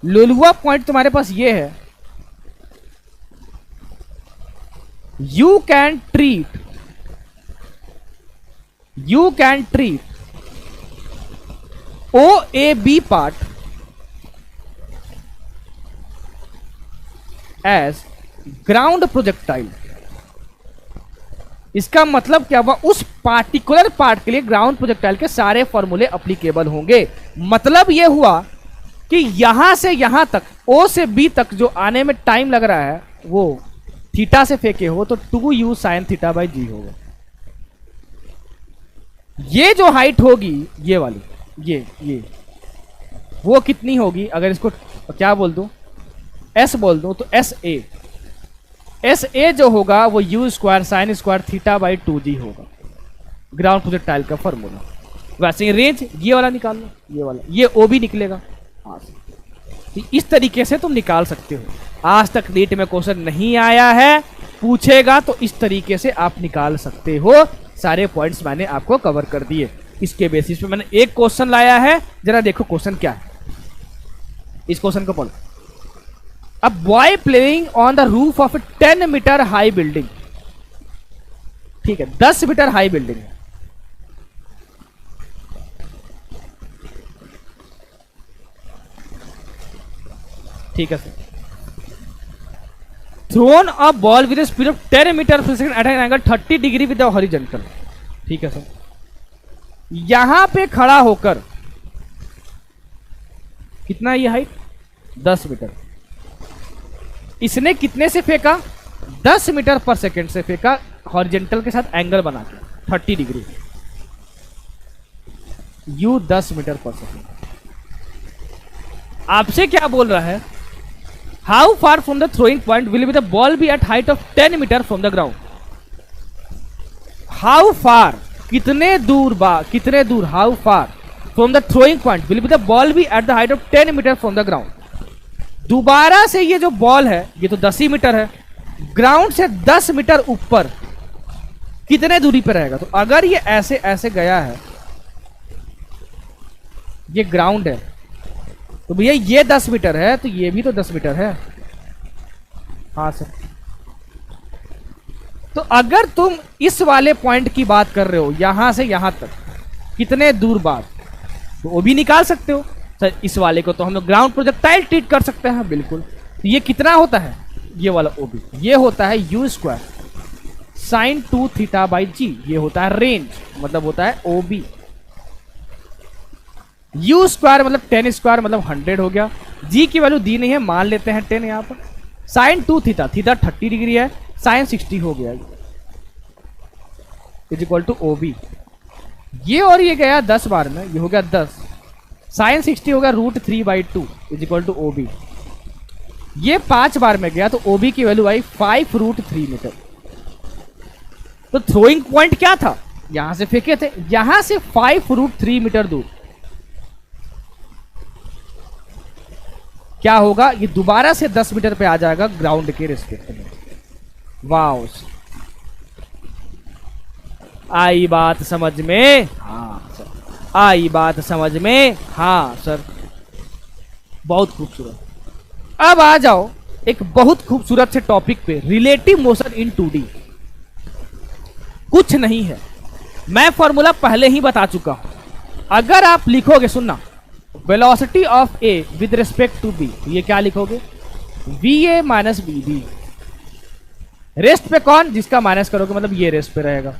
लोलुआ पॉइंट तुम्हारे पास ये है, you can treat O A B part as ground projectile. इसका मतलब क्या हुआ, उस पार्टिकुलर पार्ट के लिए ग्राउंड प्रोजेक्टाइल के सारे फॉर्मूले अप्लीकेबल होंगे। मतलब यह हुआ कि यहां से यहां तक, ओ से बी तक जो आने में टाइम लग रहा है वो थीटा से फेंके हो तो 2u sin थीटा बाई जी होगा। ये जो हाइट होगी ये वाली, ये वो कितनी होगी, अगर इसको क्या बोल दूं, s बोल दूं तो एस ए जो होगा वो u square sine square theta by 2g होगा, ग्राउंड प्रोजेक्टाइल का फॉर्मूला। वैसे रेंज ये वाला निकाल लो, ये वाला, ये ओ भी निकलेगा। हाँ, इस तरीके से तुम निकाल सकते हो। आज तक नीट में क्वेश्चन नहीं आया है, पूछेगा तो इस तरीके से आप निकाल सकते हो। सारे पॉइंट्स मैंने आपको कवर कर दिए। इसके बेसिस पे मैंने एक क्वेश्चन लाया है, जरा देखो क्वेश्चन क्या है। इस क्वेश्चन को पढ़ो। A boy playing on the roof of 10 metre high building. ठीक है, 10 मीटर हाई बिल्डिंग है। ठीक है sir. Thrown a ball with speed of 10 metre per second at an angle 30 degree with horizontal. ठीक है सर। यहां पे खड़ा होकर कितना ये हाइट, 10 मीटर। इसने कितने से फेंका, 10 मीटर पर सेकंड से फेंका, हॉरिजॉन्टल के साथ एंगल बना के 30 degree. U 10 metre per second. आपसे क्या बोल रहा है, how far from the throwing point will be the ball be at height of 10 metre from the ground. How far, कितने दूर how far from the throwing point will be the ball be at the height of 10 metre from the ground. दोबारा से ये जो ball है ये तो 10 ही metre है, ग्राउंड से 10 मीटर ऊपर कितने दूरी पर रहेगा। तो अगर ये ऐसे ऐसे गया है, ये ग्राउंड है, तो भैया ये 10 मीटर है तो ये भी तो 10 मीटर है। हाँ सर। तो अगर तुम इस वाले पॉइंट की बात कर रहे हो, यहां से यहां तक कितने दूर बाद, तो वो भी निकाल सकते हो सर। इस वाले को तो हम लोग ग्राउंड प्रोजेक्टाइल ट्रीट कर सकते हैं, बिल्कुल। तो ये कितना होता है, ये वाला ओबी, ये होता है u square sine 2 theta by g. ये होता है रेंज, मतलब होता है ओबी। यू स्क्वायर मतलब 10 स्क्वायर मतलब 100 हो गया। जी की वैल्यू दी नहीं है, मान लेते हैं 10 यहां पर। साइन 2 थीटा, थीटा 30 डिग्री है, साइन 60 हो गया, इज इक्वल टू ओबी। ये और ये गया 10 बार में, ये हो गया 10, साइन 60 हो गया √3/2 इज इक्वल टू ओबी। ये 5 बार में गया तो ओबी की वैल्यू आई 5√3 मीटर। तो थ्रोइंग पॉइंट क्या था, यहां से फेंके थे, यहां से 5√3 मीटर दूर क्या होगा, ये दोबारा से 10 मीटर पे आ जाएगा ग्राउंड के रिस्पेक्ट में। वाओ, आई बात समझ में? हाँ सर, आई बात समझ में? हाँ सर, बहुत खूबसूरत। अब आ जाओ एक बहुत खूबसूरत से टॉपिक पे, रिलेटिव मोशन इन 2D। कुछ नहीं है, मैं फॉर्मूला पहले ही बता चुका हूं। अगर आप लिखोगे, सुनना, velocity of A with respect to B, ये क्या लिखोगे, va minus B B. Rest पे कौन, जिसका माइनस करोगे मतलब ये रेस्ट पे रहेगा।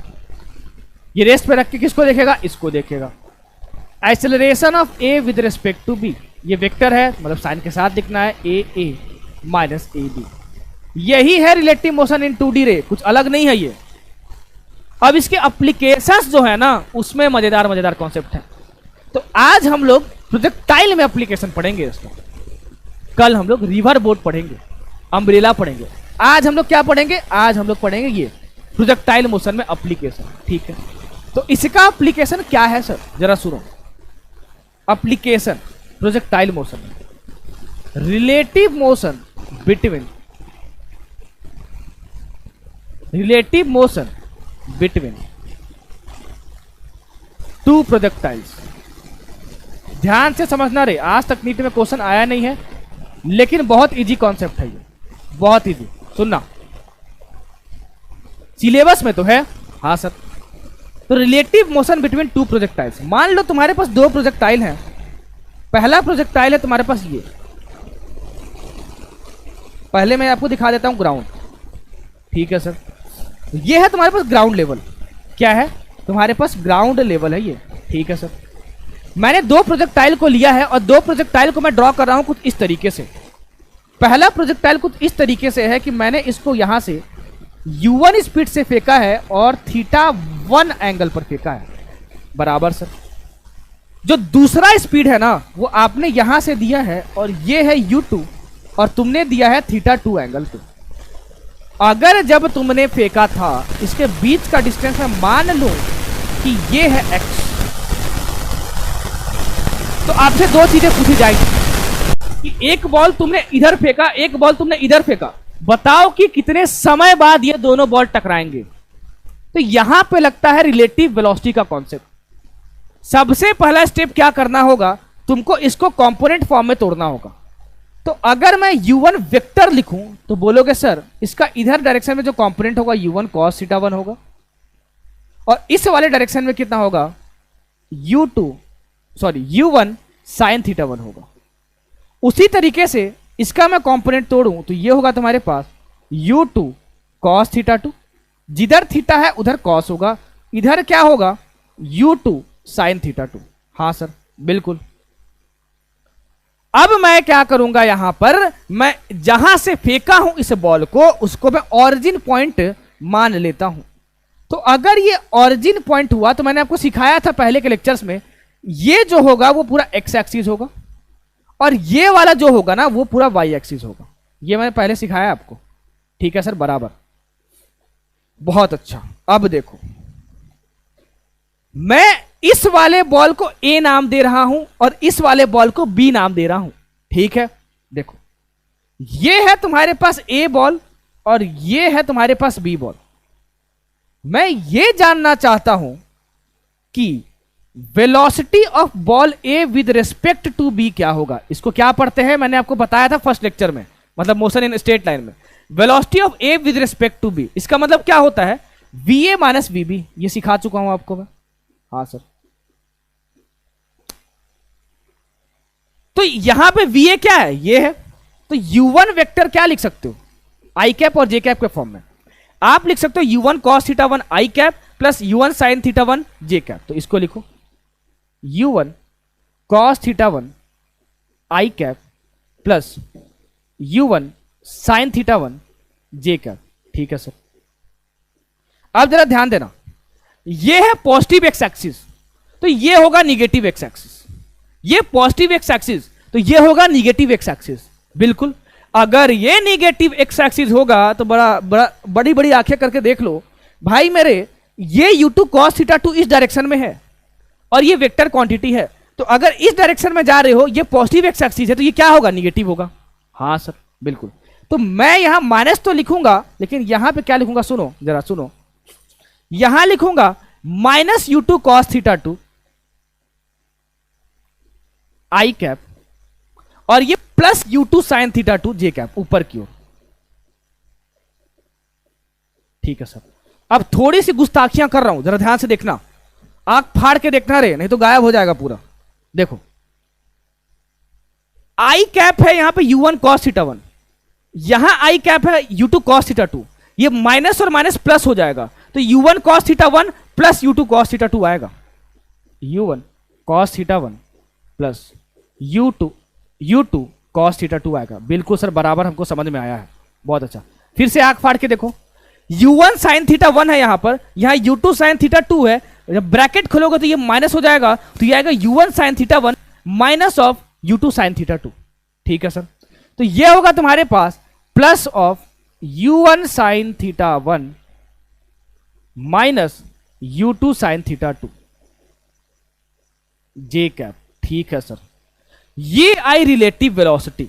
ये रेस्ट पे रख के किसको देखेगा, इसको देखेगा। Acceleration of A with respect to B, ये वेक्टर है मतलब साइन के साथ दिखना है, ए माइनस ए बी। यही है रिलेटिव मोशन इन 2D रे, कुछ अलग नहीं है ये। अब इसके एप्लीकेशंस जो है ना, उसमें मजेदार कॉन्सेप्ट है। तो आज हम लोग प्रोजेक्टाइल में एप्लीकेशन पढ़ेंगे इसका। कल हम लोग रिवर बोट पढ़ेंगे, अम्ब्रेला पढ़ेंगे। आज हम लोग क्या पढ़ेंगे, आज हम लोग पढ़ेंगे ये प्रोजेक्टाइल मोशन में एप्लीकेशन। ठीक है, तो इसका एप्लीकेशन क्या है सर, जरा सुनो। Application projectile motion, relative motion between two projectiles. ध्यान से समझना रे, आज तक नीट में क्वेश्चन आया नहीं है, लेकिन बहुत इजी कॉन्सेप्ट है ये, बहुत इजी। सुनना, सिलेबस में तो है। हाँ सर। तो relative motion between two projectiles, मान लो तुम्हारे पास दो प्रोजेक्टाइल हैं। पहला प्रोजेक्टाइल है तुम्हारे पास ये, पहले मैं आपको दिखा देता हूं ग्राउंड। ठीक है सर, ये है तुम्हारे पास ग्राउंड लेवल। क्या है तुम्हारे पास? ग्राउंड लेवल है ये। ठीक है सर, मैंने दो प्रोजेक्टाइल को लिया है और दो प्रोजेक्टाइल को मैं ड्रॉ कर रहा हूं कुछ इस तरीके से। पहला प्रोजेक्टाइल कुछ इस तरीके से है कि मैंने इसको यहां से u1 स्पीड से फेंका है और θ1 एंगल पर फेंका है, बराबर सर। जो दूसरा स्पीड है ना वो आपने यहां से दिया है और ये है u2 और तुमने दिया है θ2 एंगल पे। अगर जब तुमने फेंका था इसके बीच का डिस्टेंस मैं मान लूं कि ये है x, तो आपसे दो चीजें पूछी जाएगी कि एक बॉल तुमने इधर फेंका, एक बॉल तुमने इधर फेंका, बताओ कि कितने समय बाद ये दोनों बॉल टकराएंगे। तो यहां पे लगता है रिलेटिव वेलोसिटी का कॉन्सेप्ट। सबसे पहला स्टेप क्या करना होगा, तुमको इसको कंपोनेंट फॉर्म में तोड़ना होगा। तो अगर मैं u1 वेक्टर लिखूं तो बोलोगे सर इसका इधर डायरेक्शन में जो कंपोनेंट होगा u1 cos θ1 होगा और इस वाले डायरेक्शन में कितना होगा u1 sin θ1 होगा। उसी तरीके से इसका मैं कंपोनेंट तोड़ूं तो ये होगा तुम्हारे पास u2 cos θ2, जिधर थीटा है उधर cos होगा, इधर क्या होगा u2 sin θ2। हाँ सर बिल्कुल। अब मैं क्या करूंगा, यहां पर मैं जहां से फेंका हूं इस बॉल को उसको मैं ऑरिजिन पॉइंट मान लेता हूं। तो अगर ये ऑरिजिन पॉइंट हुआ तो मैंने आपको सिखाया था पहले के लेक्चर्स में, ये जो होगा वो पूरा एक्स एक्सिस होगा और ये वाला जो होगा ना वो पूरा वाई एक्सिस होगा। ये मैंने पहले सिखाया आपको। ठीक है सर, बराबर, बहुत अच्छा। अब देखो, मैं इस वाले बॉल को ए नाम दे रहा हूं और इस वाले बॉल को बी नाम दे रहा हूं। ठीक है, देखो ये है तुम्हारे पास ए बॉल और ये है तुम्हारे पास बी बॉल। मैं ये जानना चाहता हूं कि velocity of ball A with respect to B क्या होगा। इसको क्या पढ़ते हैं, मैंने आपको बताया था फर्स्ट लेक्चर में, मतलब मोशन इन स्ट्रेट लाइन में। Velocity of A with respect to B, इसका मतलब क्या होता है v A minus v B. ये सिखा चुका हूं आपको मैं। हाँ सर, तो यहां पे वी ए क्या है, ये है। तो u1 वेक्टर क्या लिख सकते हो, आई कैप और जे कैप के फॉर्म में आप लिख सकते हो u1 cos θ1 आई कैप प्लस u1 sin θ1 जे कैप। तो इसको लिखो u1 cos θ1 आई कैप प्लस u1 sin θ1 जे कैप। ठीक है सर। अब जरा ध्यान देना, ये है पॉजिटिव एक्स एक्सिस तो ये होगा निगेटिव एक्स एक्सिस, ये पॉजिटिव एक्स एक्सिस तो ये होगा निगेटिव एक्स एक्सिस। बिल्कुल, अगर ये निगेटिव एक्स एक्सिस होगा तो बड़ी बड़ी आंखें करके देख लो भाई मेरे, ये u2 cos θ2 इस डायरेक्शन में है और ये वेक्टर क्वांटिटी है। तो अगर इस डायरेक्शन में जा रहे हो, ये पॉजिटिव एक्स एक्सिस है तो ये क्या होगा, निगेटिव होगा। हाँ सर बिल्कुल। तो मैं यहां माइनस तो लिखूंगा लेकिन यहां पे क्या लिखूंगा, सुनो जरा सुनो, यहां लिखूंगा माइनस u2 cos θ2 आई कैप और ये plus u2 sin θ2 j cap ऊपर की ओर। ठीक है सर। अब थोड़ी सी गुस्ताखियां कर रहा हूं, जरा ध्यान से देखना, आंख फाड़ के देखना रे, नहीं तो गायब हो जाएगा पूरा। देखो आई कैप है यहां पे u1 cos θ1, यहां आई कैप है u2 cos θ2, ये माइनस और माइनस प्लस हो जाएगा तो u1 cos θ1 plus u2 cos θ2 आएगा। u1 cos θ1 plus u2 cos θ2 आएगा। बिल्कुल सर, बराबर, हमको समझ में आया है, बहुत अच्छा। फिर से आंख फाड़ के देखो, u1 sin θ1 है यहां पर, यहां u2 sin θ2 है, जब ब्रैकेट खोलोगे तो ये माइनस हो जाएगा तो ये आएगा u1 sin θ1 minus of u2 sin θ2। ठीक है सर। तो ये होगा तुम्हारे पास plus of u1 sin θ1 minus u2 sin θ2 j cap. ठीक है सर, ये आई रिलेटिव वेलोसिटी।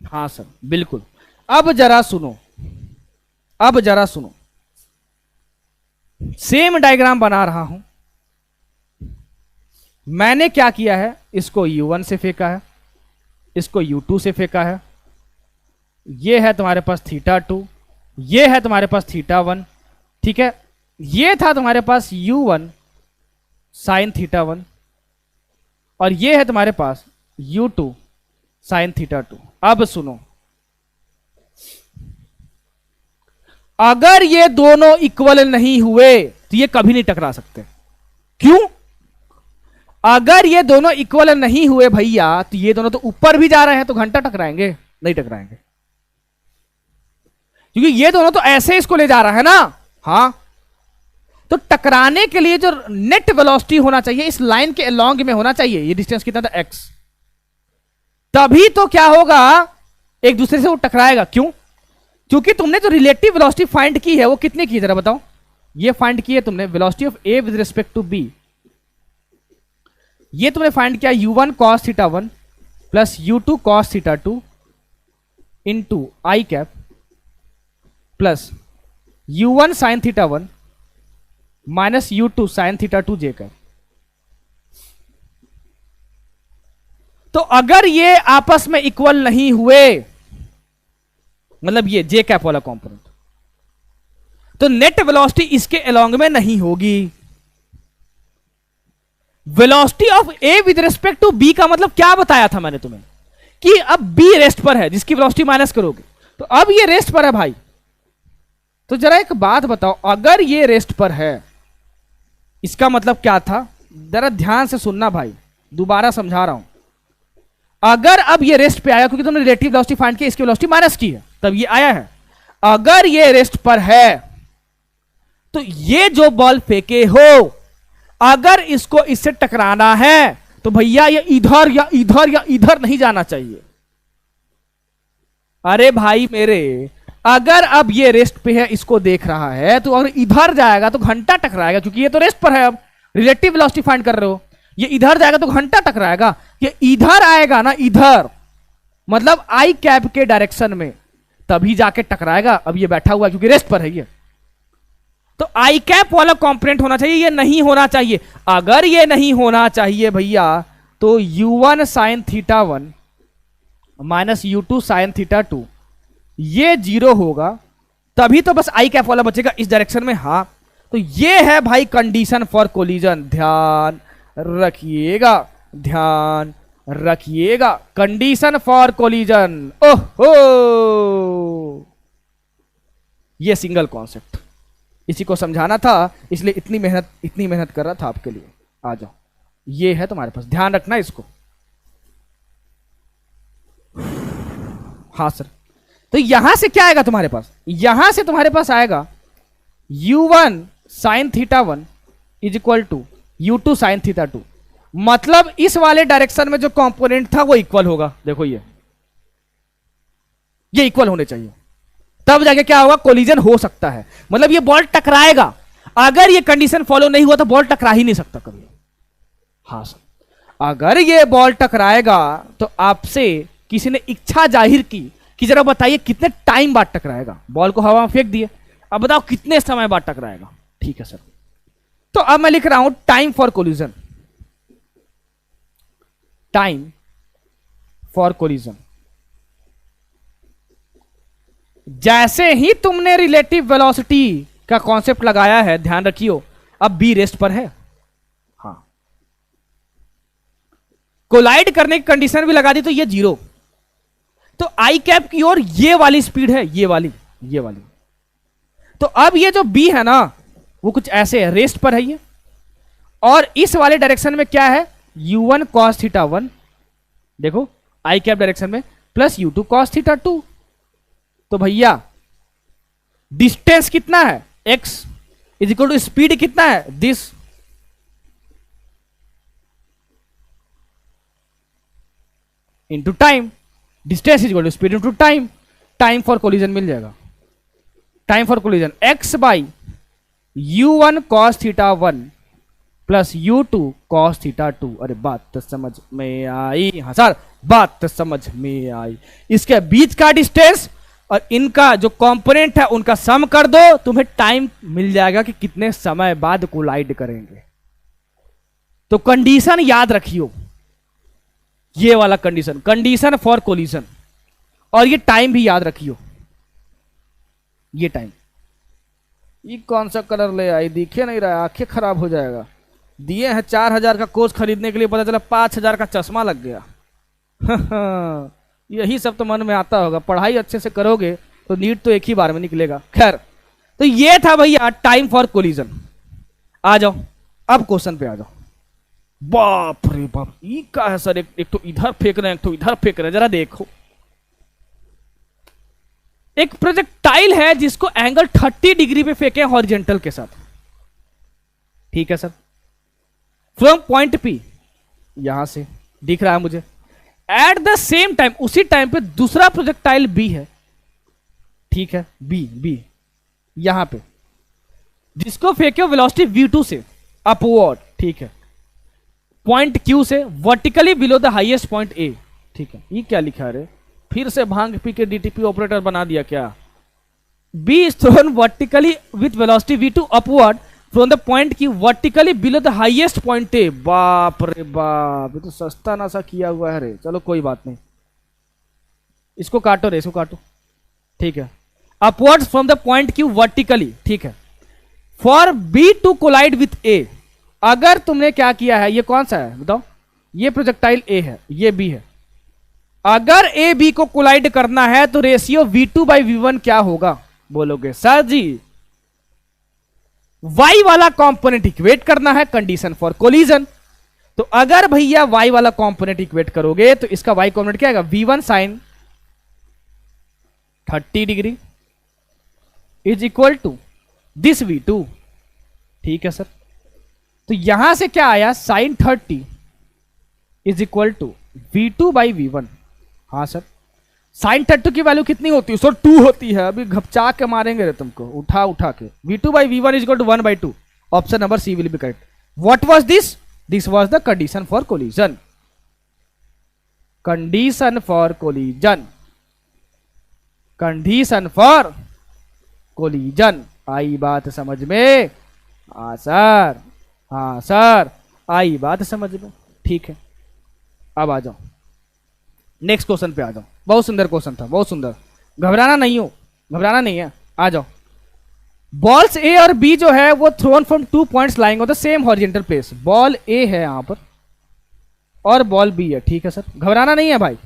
हाँ सर बिल्कुल। अब जरा सुनो, अब जरा सुनो, सेम डायग्राम बना रहा हूं। मैंने क्या किया है, इसको u1 से फेंका है, इसको u2 से फेंका है, ये है तुम्हारे पास θ2, ये है तुम्हारे पास θ1, ठीक है। ये था तुम्हारे पास u1 साइन θ1 और ये है तुम्हारे पास u2 साइन θ2। अब सुनो, अगर ये दोनों इक्वल नहीं हुए तो ये कभी नहीं टकरा सकते। क्यों? अगर ये दोनों इक्वल नहीं हुए भैया तो ये दोनों तो ऊपर भी जा रहे हैं, तो घंटा टकराएंगे? नहीं टकराएंगे, क्योंकि ये दोनों तो ऐसे इसको ले जा रहा है ना। हाँ, तो टकराने के लिए जो नेट वेलोसिटी होना चाहिए इस लाइन के अलोंग में होना चाहिए, ये डिस्टेंस कितना था x, तभी तो क्या होगा, एक दूसरे से वो टकराएगा। क्यों? क्योंकि तुमने जो रिलेटिव वेलोसिटी फाइंड की है वो कितने की, जरा बताओ। ये फाइंड की है तुमने velocity of a with respect to b, ये तुमने फाइंड किया u1 cos θ1 plus u2 cos θ2 into i cap plus u1 sin θ1 minus u2 sin θ2 j cap. तो अगर ये आपस में इक्वल नहीं हुए, मतलब ये j कैप वाला कंपोनेंट, तो नेट वेलोसिटी इसके अलोंग में नहीं होगी। Velocity of a with respect to b का मतलब क्या बताया था मैंने तुम्हें, कि अब b रेस्ट पर है जिसकी वेलोसिटी माइनस करोगे, तो अब ये रेस्ट पर है भाई। तो जरा एक बात बताओ, अगर ये रेस्ट पर है इसका मतलब क्या था, जरा ध्यान से सुनना भाई, दोबारा समझा रहा हूं। अगर अब ये रेस्ट पे आया, क्योंकि तुमने रिलेटिव वेलोसिटी फाइंड की, इसकी वेलोसिटी माइनस की है, तब ये आया है। अगर ये रेस्ट पर है तो ये जो बॉल फेंके हो, अगर इसको इससे टकराना है तो भैया ये इधर या इधर या इधर नहीं जाना चाहिए। अरे भाई मेरे, अगर अब ये रेस्ट पे है, इसको देख रहा है, तो अगर इधर जाएगा तो घंटा टकराएगा, क्योंकि ये तो रेस्ट पर है। अब रिलेटिव वेलोसिटी फाइंड कर रहे हो, ये इधर जाएगा तो घंटा टकराएगा। ये इधर आएगा ना, इधर मतलब आई कैप के डायरेक्शन में, तभी जाके टकराएगा। अब ये बैठा हुआ है क्योंकि रेस्ट पर है ये, तो आई कैप वाला कंपोनेंट होना चाहिए, ये नहीं होना चाहिए। अगर ये नहीं होना चाहिए भैया, तो u1 sin θ1 minus u2 sin θ2 ये 0 होगा, तभी तो बस आई कैप वाला बचेगा इस डायरेक्शन में। हाँ, तो ये है भाई कंडीशन फॉर कोलिजन। ध्यान रखिएगा, ध्यान रखिएगा, कंडीशन फॉर कोलिजन। ओहो, ये सिंगल कॉन्सेप्ट, इसी को समझाना था, इसलिए इतनी मेहनत कर रहा था आपके लिए। आ जाओ, ये है तुम्हारे पास, ध्यान रखना इसको। हाँ सर, तो यहां से क्या आएगा तुम्हारे पास, यहां से तुम्हारे पास आएगा u1 sin θ1 is equal to u2 sin θ2। मतलब इस वाले डायरेक्शन में जो कंपोनेंट था वो इक्वल होगा। देखो ये इक्वल होने चाहिए, तब जाके क्या होगा, कोलिजन हो सकता है। मतलब ये बॉल टकराएगा, अगर ये कंडीशन फॉलो नहीं हुआ तो बॉल टकरा ही नहीं सकता कभी। हाँ सर, अगर ये बॉल टकराएगा तो आपसे किसी ने इच्छा जाहिर की कि जरा बताइए कितने टाइम बाद टकराएगा। बॉल को हवा में फेंक दिए, अब बताओ कितने समय बाद टकराएगा। ठीक है सर, तो अब मैं लिख रहा हूं time for collision, time for collision. जैसे ही तुमने रिलेटिव वेलोसिटी का कॉन्सेप्ट लगाया है, ध्यान रखियो, अब बी रेस्ट पर है। हाँ, कोलाइड करने की कंडीशन भी लगा दी तो ये 0, तो आई कैप की ओर ये वाली स्पीड है, ये वाली। तो अब ये जो बी है ना, वो कुछ ऐसे है, रेस्ट पर है ये, और इस वाले डायरेक्शन में क्या है, u1 cos θ1, देखो आई कैप डायरेक्शन में, प्लस u2 cos θ2। तो भैया डिस्टेंस कितना है, x is equal to speed कितना है, this, into time. Distance is equal to speed into time. Time for collision मिल जाएगा, time for collision x by u1 cos θ1 plus u2 cos θ2। अरे बात तो समझ में आई? हाँ सर, बात तो समझ में आई। इसके बीच का डिस्टेंस और इनका जो कंपोनेंट है उनका सम कर दो, तुम्हें टाइम मिल जाएगा कि कितने समय बाद कोलाइड करेंगे। तो कंडीशन याद रखियो, ये वाला कंडीशन, कंडीशन फॉर कोलिजन। और ये टाइम भी याद रखियो, ये टाइम। ये कौन सा कलर ले आई, दिखे नहीं रहा, आंखें खराब हो जाएगा। दिए हैं 4,000 का कोर्स खरीदने के लिए, पता चला 5,000 का चश्मा लग गया। यही सब तो मन में आता होगा। पढ़ाई अच्छे से करोगे तो नीट तो एक ही बार में निकलेगा। खैर, तो ये था भैया टाइम फॉर कोलिजन। आ जाओ अब क्वेश्चन पे आ जाओ। बाप रे बाप, ये क्या है सर, एक तो इधर फेंक रहे हैं, एक तो इधर फेंक रहे हैं, जरा देखो। एक प्रोजेक्टाइल है जिसको एंगल 30 डिग्री पे फेंके हॉरिजेंटल के साथ, ठीक है सर, फ्रॉम पॉइंट पी, यहां से दिख रहा है मुझे। एट द सेम टाइम, उसी टाइम पे दूसरा प्रोजेक्टाइल बी है, ठीक है, बी यहां पे, जिसको फेंके वेलोसिटी v2 से अपवर्ड, ठीक है, पॉइंट क्यू से vertically below the highest point A, ठीक है। ये क्या लिखा है रे, फिर से भांग पी के डीटीपी ऑपरेटर बना दिया क्या। B is thrown vertically with velocity v2 upward from the point Q vertically below the highest point A. बाप रे बाप, ये तो सस्ता ना सा किया हुआ है रे। चलो कोई बात नहीं, इसको काटो रे, इसको काटो, ठीक है। Upward from the point Q vertically, ठीक है, for B to collide with A. अगर तुमने क्या किया है, ये कौन सा है बताओ, ये प्रोजेक्टाइल ए है, ये बी है। अगर ए बी को कोलाइड करना है तो रेशियो v2/v1 क्या होगा बोलोगे सर जी। y वाला कंपोनेंट इक्वेट करना है, कंडीशन फॉर कोलिजन। तो अगर भैया y वाला कंपोनेंट इक्वेट करोगे तो इसका y कंपोनेंट क्या आएगा, v1 sine 30 degree is equal to this v2, ठीक है सर। तो यहां से क्या आया, sign 30 is equal to v2/v1। हाँ सर, साइन 30 की वैल्यू कितनी होती है सर, 2 होती है। अभी घपचा के मारेंगे रे तुमको, उठा उठा के। v2/v1 इज इक्वल टू 1/2। Option number C will be correct. What was this, this was the condition for collision, condition for collision, condition for collision. आई बात समझ में, हाँ सर, हाँ सर, आई बात समझ में, ठीक है। अब आ जाओ नेक्स्ट क्वेश्चन पे आ जाओ। बहुत सुंदर क्वेश्चन था, बहुत सुंदर, घबराना नहीं हो, घबराना नहीं है। आ जाओ, बॉल्स ए और बी जो है वो thrown from 2 points lying on the same horizontal place. Ball A है यहां पर और बॉल बी है, ठीक है सर, घबराना नहीं है भाई,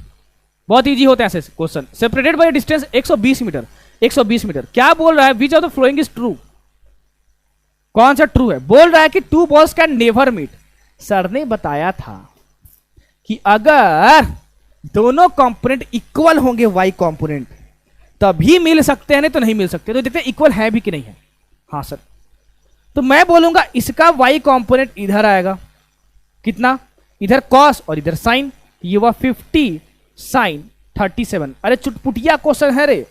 बहुत इजी होते हैं ऐसे question. Separated by distance 120 metre, 120 metre. क्या बोल रहा है, which of the flowing is true, कौन सा ट्रू है। बोल रहा है कि 2 balls can never meet. Sir ने बताया था कि अगर दोनों कंपोनेंट इक्वल होंगे y कंपोनेंट तभी मिल सकते हैं, नहीं तो नहीं मिल सकते। तो देखते हैं इक्वल है भी कि नहीं है। हाँ सर, तो मैं बोलूंगा इसका y कंपोनेंट इधर आएगा, कितना, इधर cos और इधर sin। ये हुआ 50 sin 37। अरे चुटपुटिया क्वेश्चन है रे,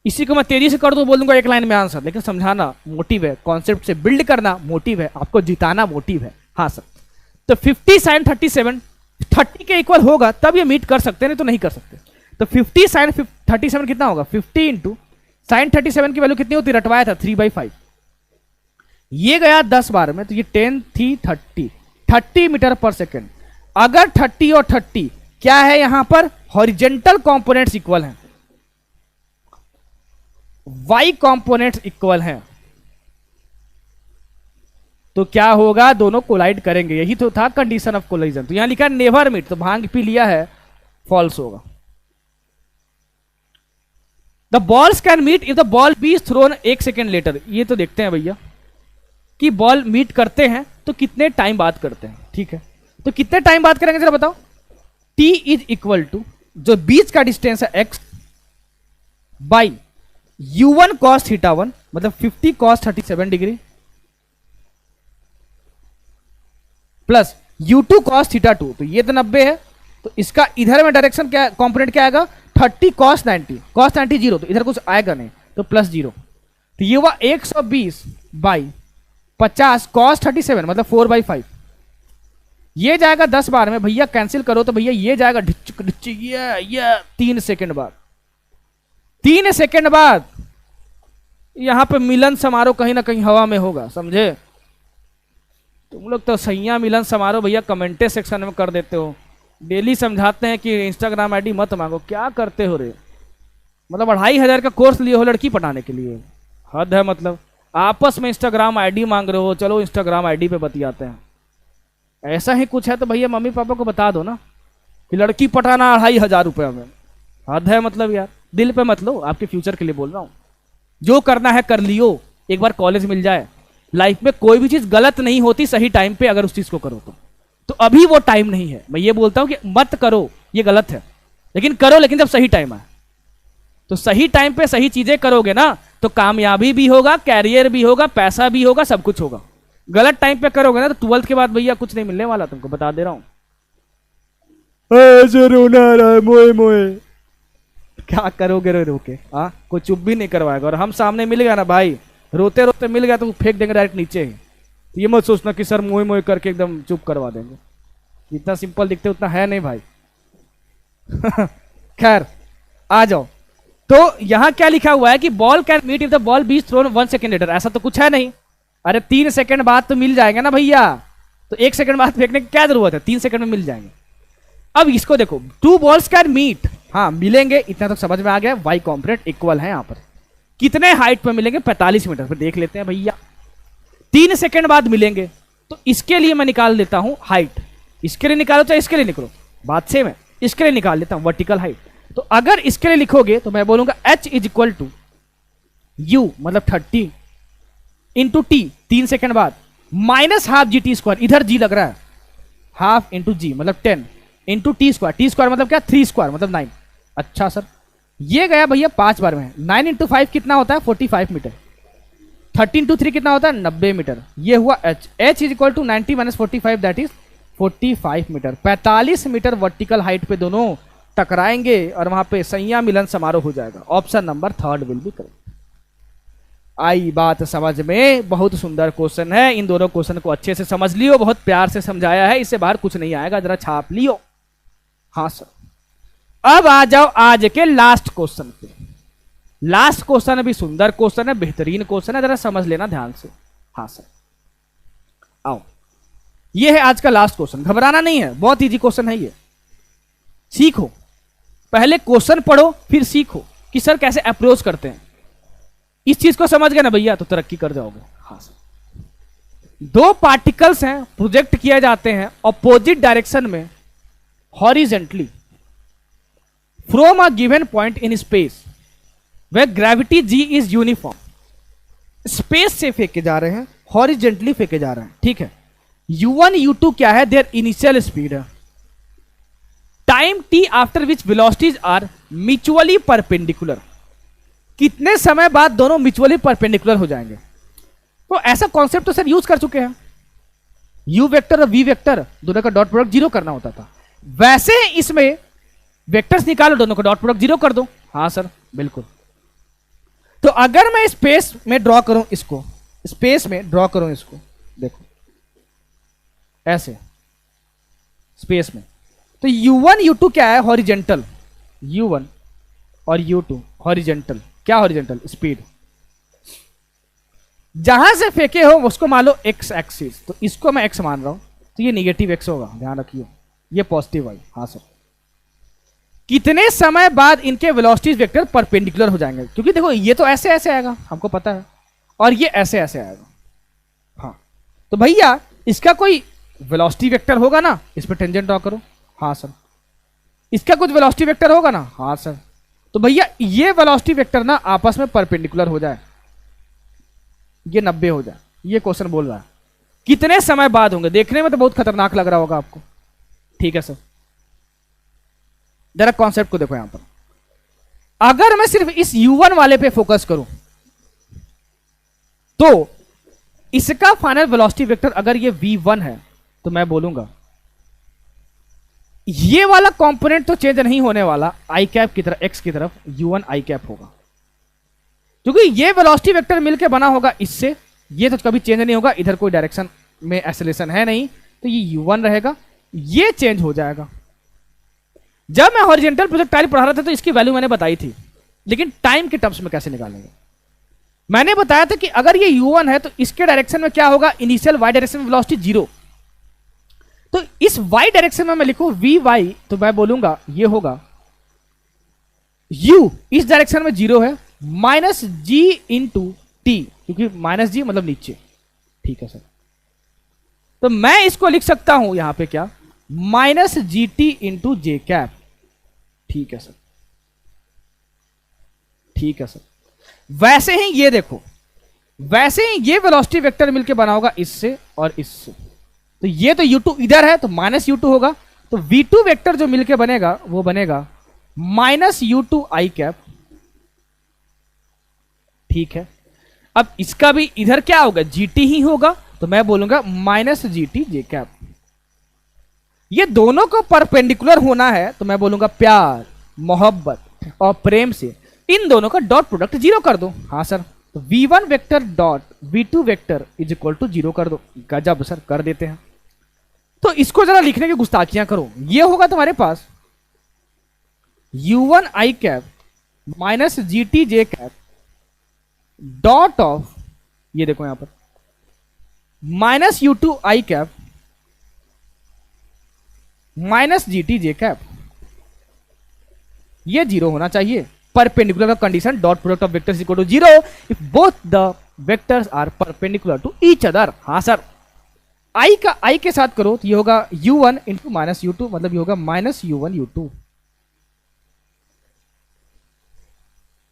इसी को मैं तेजी से कर दूं, बोल दूंगा एक लाइन में आंसर, लेकिन समझाना मोटिव है, कॉन्सेप्ट से बिल्ड करना मोटिव है, आपको जिताना मोटिव है। हाँ सर, तो 50 sin 37 30 के इक्वल होगा तब ये मीट कर सकते हैं, नहीं तो नहीं कर सकते। तो 50 sin 37 कितना होगा, 50 इंटू साइन 37 की वैल्यू कितनी होती है, रटवाया था 3/5। ये गया 10 बार में, तो ये 10 थी 30 मीटर पर सेकेंड। अगर 30 और 30 क्या है यहां पर, हॉरिजेंटल कंपोनेंट्स इक्वल हैं, y कंपोनेंट्स इक्वल हैं, तो क्या होगा, दोनों कोलाइड करेंगे। यही तो था कंडीशन ऑफ कोलिजन। तो यहां लिखा है नेवर मीट, तो भांग पी लिया है, फॉल्स होगा। The balls can meet if the ball B is thrown 1 second later. ये तो देखते हैं भैया कि बॉल मीट करते हैं तो कितने टाइम बाद करते हैं, ठीक है। तो कितने टाइम बाद करेंगे जरा बताओ। t इज इक्वल टू जो बीच का डिस्टेंस है x बाई u1 cos θ1, मतलब 50 cos 37 degree plus u2 cos θ2, तो ये तो 90 है। तो इसका इधर में डायरेक्शन क्या, कंपोनेंट क्या आएगा, 30 cos 90, cos 90 0, तो इधर कुछ आएगा नहीं, तो प्लस 0। तो ये हुआ 120 बाई 50 cos 37, मतलब 4/5। ये जाएगा 10 बार में, भैया कैंसिल करो तो भैया ये जाएगा ढिचक ढिचक, ये 3 सेकेंड बाद, 3 सेकेंड बाद यहां पे मिलन समारोह कहीं ना कहीं हवा में होगा, समझे। तुम लोग तो सैया मिलन समारोह भैया कमेंटे सेक्शन में कर देते हो, डेली समझाते हैं कि इंस्टाग्राम आईडी मत मांगो, क्या करते हो रे? मतलब 2,500 का कोर्स लिए हो लड़की पटाने के लिए? हद है। मतलब आपस में इंस्टाग्राम आईडी मांग रहे हो, चलो इंस्टाग्राम आईडी पे बतियाते हैं। ऐसा ही कुछ है तो भैया मम्मी पापा को बता दो ना कि लड़की पटाना 2,500 में। हद है मतलब यार, दिल पे मत लो, आपके फ्यूचर के लिए बोल रहा हूँ। जो करना है कर लियो, एक बार कॉलेज मिल जाए। लाइफ में कोई भी चीज गलत नहीं होती सही टाइम पे, अगर उस चीज को करो तो अभी वो टाइम नहीं है। मैं ये बोलता हूं कि मत करो, ये गलत है, लेकिन करो, लेकिन जब सही टाइम आए। तो सही टाइम पे सही चीजें करोगे ना तो कामयाबी भी होगा, कैरियर भी होगा, पैसा भी होगा, सब कुछ होगा। गलत टाइम पे करोगे ना तो 12th के बाद भैया कुछ नहीं मिलने वाला, तुमको बता दे रहा हूं। मोए मोए क्या करोगे रो के? हाँ, कोई चुप भी नहीं करवाएगा। और हम सामने मिल गया ना भाई, रोते रोते मिल गया तो फेंक देंगे डायरेक्ट नीचे ही। तो ये मत सोचना कि सर मोए मोए करके एकदम चुप करवा देंगे, इतना सिंपल दिखते उतना है नहीं भाई। खैर आ जाओ। तो यहां क्या लिखा हुआ है कि ball can meet if the ball B thrown 1 second later. ऐसा तो कुछ है नहीं। अरे 3 सेकंड बाद तो मिल जाएंगे ना भैया, तो 1 सेकंड बाद फेंकने की क्या जरूरत है? 3 सेकंड में मिल जाएंगे। अब इसको देखो, 2 बॉल्स कैन मीट, हाँ मिलेंगे, इतना तो समझ में आ गया। वाई कॉम्पोनेंट इक्वल है यहां पर। कितने हाइट पर मिलेंगे? 45 मीटर पर। देख लेते हैं भैया, 3 सेकंड बाद मिलेंगे, तो इसके लिए मैं निकाल लेता हूं हाइट। इसके लिए निकालो चाहे इसके लिए निकालो, बात सेम है। इसके लिए निकाल लेता हूं वर्टिकल हाइट। तो अगर इसके लिए लिखोगे तो मैं बोलूंगा h is equal to u मतलब 30 इंटू टी 3 सेकंड बाद minus half g t square. इधर जी लग रहा है, हाफ इंटू जी मतलब 10 into T square. T square मतलब क्या? 3 स्क्वायर मतलब 9। अच्छा सर, ये गया भैया 5 बार में। 9 इंटू 5 कितना होता है? 45 मीटर। 30 इंटू 3 कितना होता है? 90 मीटर। ये हुआ h। h is equal to 90 minus 45 that is 45 metre. 45 metre vertical height पे दोनों टकराएंगे और वहां पे संया मिलन समारोह हो जाएगा। Option number 3 will be correct. आई बात समझ में? बहुत सुंदर क्वेश्चन है। इन दोनों क्वेश्चन को अच्छे से समझ लियो, बहुत प्यार से समझाया है, इससे बाहर कुछ नहीं आएगा, जरा छाप लियो। हाँ सर। अब आ जाओ आज के लास्ट क्वेश्चन पे। लास्ट क्वेश्चन भी सुंदर क्वेश्चन है, बेहतरीन क्वेश्चन है, जरा समझ लेना ध्यान से। हाँ सर, आओ, ये है आज का लास्ट क्वेश्चन। घबराना नहीं है, बहुत इजी क्वेश्चन है ये। सीखो, पहले क्वेश्चन पढ़ो फिर सीखो कि सर कैसे अप्रोच करते हैं। इस चीज को समझ गए ना भैया तो तरक्की कर जाओगे। हाँ सर। 2 पार्टिकल्स हैं, प्रोजेक्ट किए जाते हैं ऑपोजिट डायरेक्शन में horizontally from a given point in space where gravity g is uniform. Space से फेंके जा रहे हैं, हॉरिजेंटली फेंके जा रहे हैं, ठीक है। u1 u2 क्या है? देयर इनिशियल स्पीड है। Time t after which velocities are mutually perpendicular. कितने समय बाद दोनों म्यूचुअली परपेंडिकुलर हो जाएंगे? तो ऐसा कॉन्सेप्ट तो सर यूज कर चुके हैं। u वेक्टर और v वेक्टर दोनों का डॉट प्रोडक्ट 0 करना होता था। वैसे इसमें वेक्टर्स निकालो, दोनों का डॉट प्रोडक्ट 0 कर दो। हाँ सर बिल्कुल। तो अगर मैं स्पेस में ड्रॉ करूं इसको, स्पेस में ड्रॉ करूं इसको, देखो ऐसे स्पेस में, तो u1 u2 क्या है? हॉरिजेंटल। u1 और u2 हॉरिजेंटल। क्या हॉरिजेंटल? स्पीड। जहां से फेंके हो उसको मान लो x एक्सिस, तो इसको मैं x मान रहा हूं, तो ये निगेटिव x होगा, ध्यान रखिए, ये पॉजिटिव y। हाँ सर। कितने समय बाद इनके वेलोसिटीज वेक्टर परपेंडिकुलर हो जाएंगे? क्योंकि देखो ये तो ऐसे ऐसे आएगा, हमको पता है, और ये ऐसे ऐसे आएगा। हाँ, तो भैया इसका कोई वेलोसिटी वेक्टर होगा ना, इस पर टेंजेंट ड्रॉ करो। हाँ सर। इसका कुछ वेलोसिटी वेक्टर होगा ना? हाँ सर। तो भैया ये वेलोसिटी वेक्टर ना आपस में परपेंडिकुलर हो जाए, ये 90 हो जाए। ये क्वेश्चन बोल रहा है कितने समय बाद होंगे। देखने में तो बहुत खतरनाक लग रहा होगा आपको, ठीक है सर। जरा कॉन्सेप्ट को देखो यहां पर। अगर मैं सिर्फ इस u1 वाले पे फोकस करूं तो इसका फाइनल वेलोसिटी वेक्टर अगर ये v1 है तो मैं बोलूंगा ये वाला कंपोनेंट तो चेंज नहीं होने वाला, आई कैप की तरफ, x की तरफ u1 आई कैप होगा, क्योंकि ये वेलोसिटी वेक्टर मिलकर बना होगा इससे, ये तो कभी चेंज नहीं होगा। इधर कोई डायरेक्शन में एक्सेलरेशन है नहीं, तो ये u1 रहेगा, ये चेंज हो जाएगा। जब मैं हॉरिजॉन्टल प्रोजेक्टाइल पढ़ा रहा था तो इसकी वैल्यू मैंने बताई थी, लेकिन टाइम के टर्म्स में कैसे निकालेंगे मैंने बताया था कि अगर ये u1 है तो इसके डायरेक्शन में क्या होगा? इनिशियल y डायरेक्शन में वेलोसिटी 0। तो इस y डायरेक्शन में मैं लिखूं वी वाई, तो मैं बोलूंगा ये होगा u इस डायरेक्शन में 0 है माइनस जी इंटू टी, क्योंकि माइनस जी मतलब नीचे। ठीक है सर, तो मैं इसको लिख सकता हूं यहां पे क्या, minus g t into j cap. ठीक है सर, ठीक है सर। वैसे ही ये देखो, वैसे ही ये वेलोसिटी वेक्टर मिलके बना होगा इससे और इससे, तो ये तो u2 इधर है तो माइनस u2 होगा, तो v2 वेक्टर जो मिलके बनेगा वो बनेगा माइनस u2 आई कैप। ठीक है, अब इसका भी इधर क्या होगा, gt ही होगा, तो मैं बोलूंगा माइनस gt जे कैप। ये दोनों को परपेंडिकुलर होना है, तो मैं बोलूंगा प्यार, मोहब्बत और प्रेम से इन दोनों का डॉट प्रोडक्ट 0 कर दो। हाँ सर, तो v1 vector dot v2 vector is equal to 0 कर दो। गजब सर, कर देते हैं। तो इसको जरा लिखने की गुस्ताखियां करो। ये होगा तुम्हारे पास u1 i cap minus g t j cap dot of, ये देखो यहां पर minus u2 i cap minus g t j cap. ये 0 होना चाहिए। परपेंडिकुलर का condition, dot product of vectors equal to 0 if both the vectors are perpendicular to each other. हाँ sir, i का आई के साथ करो तो ये होगा u1 इंटू माइनस u2, मतलब ये होगा माइनस u1 u2।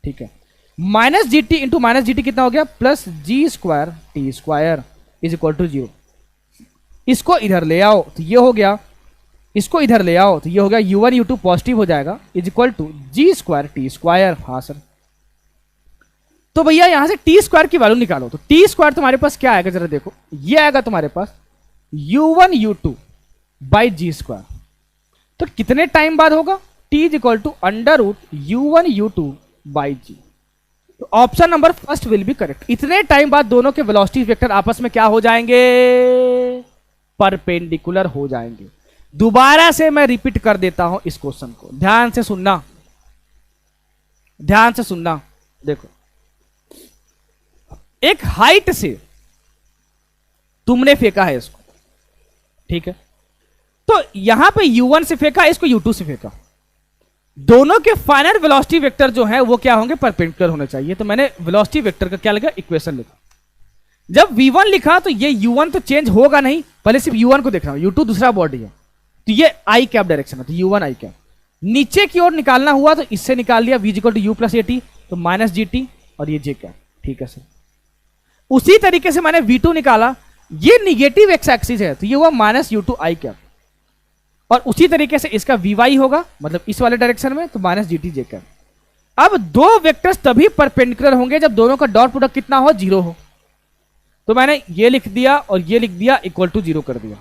ठीक है, minus g t into minus g t कितना हो गया, plus g square t square is equal to 0। इसको इधर ले आओ तो ये हो गया, इसको इधर ले आओ तो ये हो गया u1 u2 पॉजिटिव हो जाएगा is equal to g square t square. हाँ सर, तो भैया यहां से टी स्क्वायर की वैल्यू निकालो, तो टी स्क्वायर तुम्हारे पास क्या आएगा जरा देखो, ये आएगा तुम्हारे पास u1 u2 by g square. तो कितने टाइम बाद होगा, t is equal to under root u1 u2 by g. तो option number first will be correct. इतने टाइम बाद दोनों के वेलोसिटी वेक्टर आपस में क्या हो जाएंगे, परपेंडिकुलर हो जाएंगे। दोबारा से मैं रिपीट कर देता हूं इस क्वेश्चन को, ध्यान से सुनना, ध्यान से सुनना। देखो, एक हाइट से तुमने फेंका है इसको, ठीक है, तो यहां पे u1 से फेंका, इसको u2 से फेंका। दोनों के फाइनल वेलोसिटी वेक्टर जो है वो क्या होंगे, परपेंडिकुलर होने चाहिए। तो मैंने वेलोसिटी वेक्टर का क्या लिखा, इक्वेशन लिखा। जब v1 लिखा तो ये u1 तो चेंज होगा नहीं, पहले सिर्फ u1 को देख रहा हूं, u2 दूसरा बॉडी है, तो ये आई कैप डायरेक्शन है, तो u1 आई कैप। नीचे की ओर निकालना हुआ तो इससे निकाल लिया, v equal to u plus at, तो माइनस जी टी और ये जे कैप। ठीक है सर, उसी तरीके से मैंने v2 निकाला, ये निगेटिव एक्स एक्सिस है तो ये हुआ माइनस u2 आई कैप, और उसी तरीके से इसका vy होगा, मतलब इस वाले डायरेक्शन में, तो minus g t j cap. अब दो वेक्टर्स तभी परपेंडिकुलर होंगे जब दोनों का डॉट प्रोडक्ट कितना हो, 0 हो। तो मैंने ये लिख दिया और ये लिख दिया, इक्वल टू 0 कर दिया।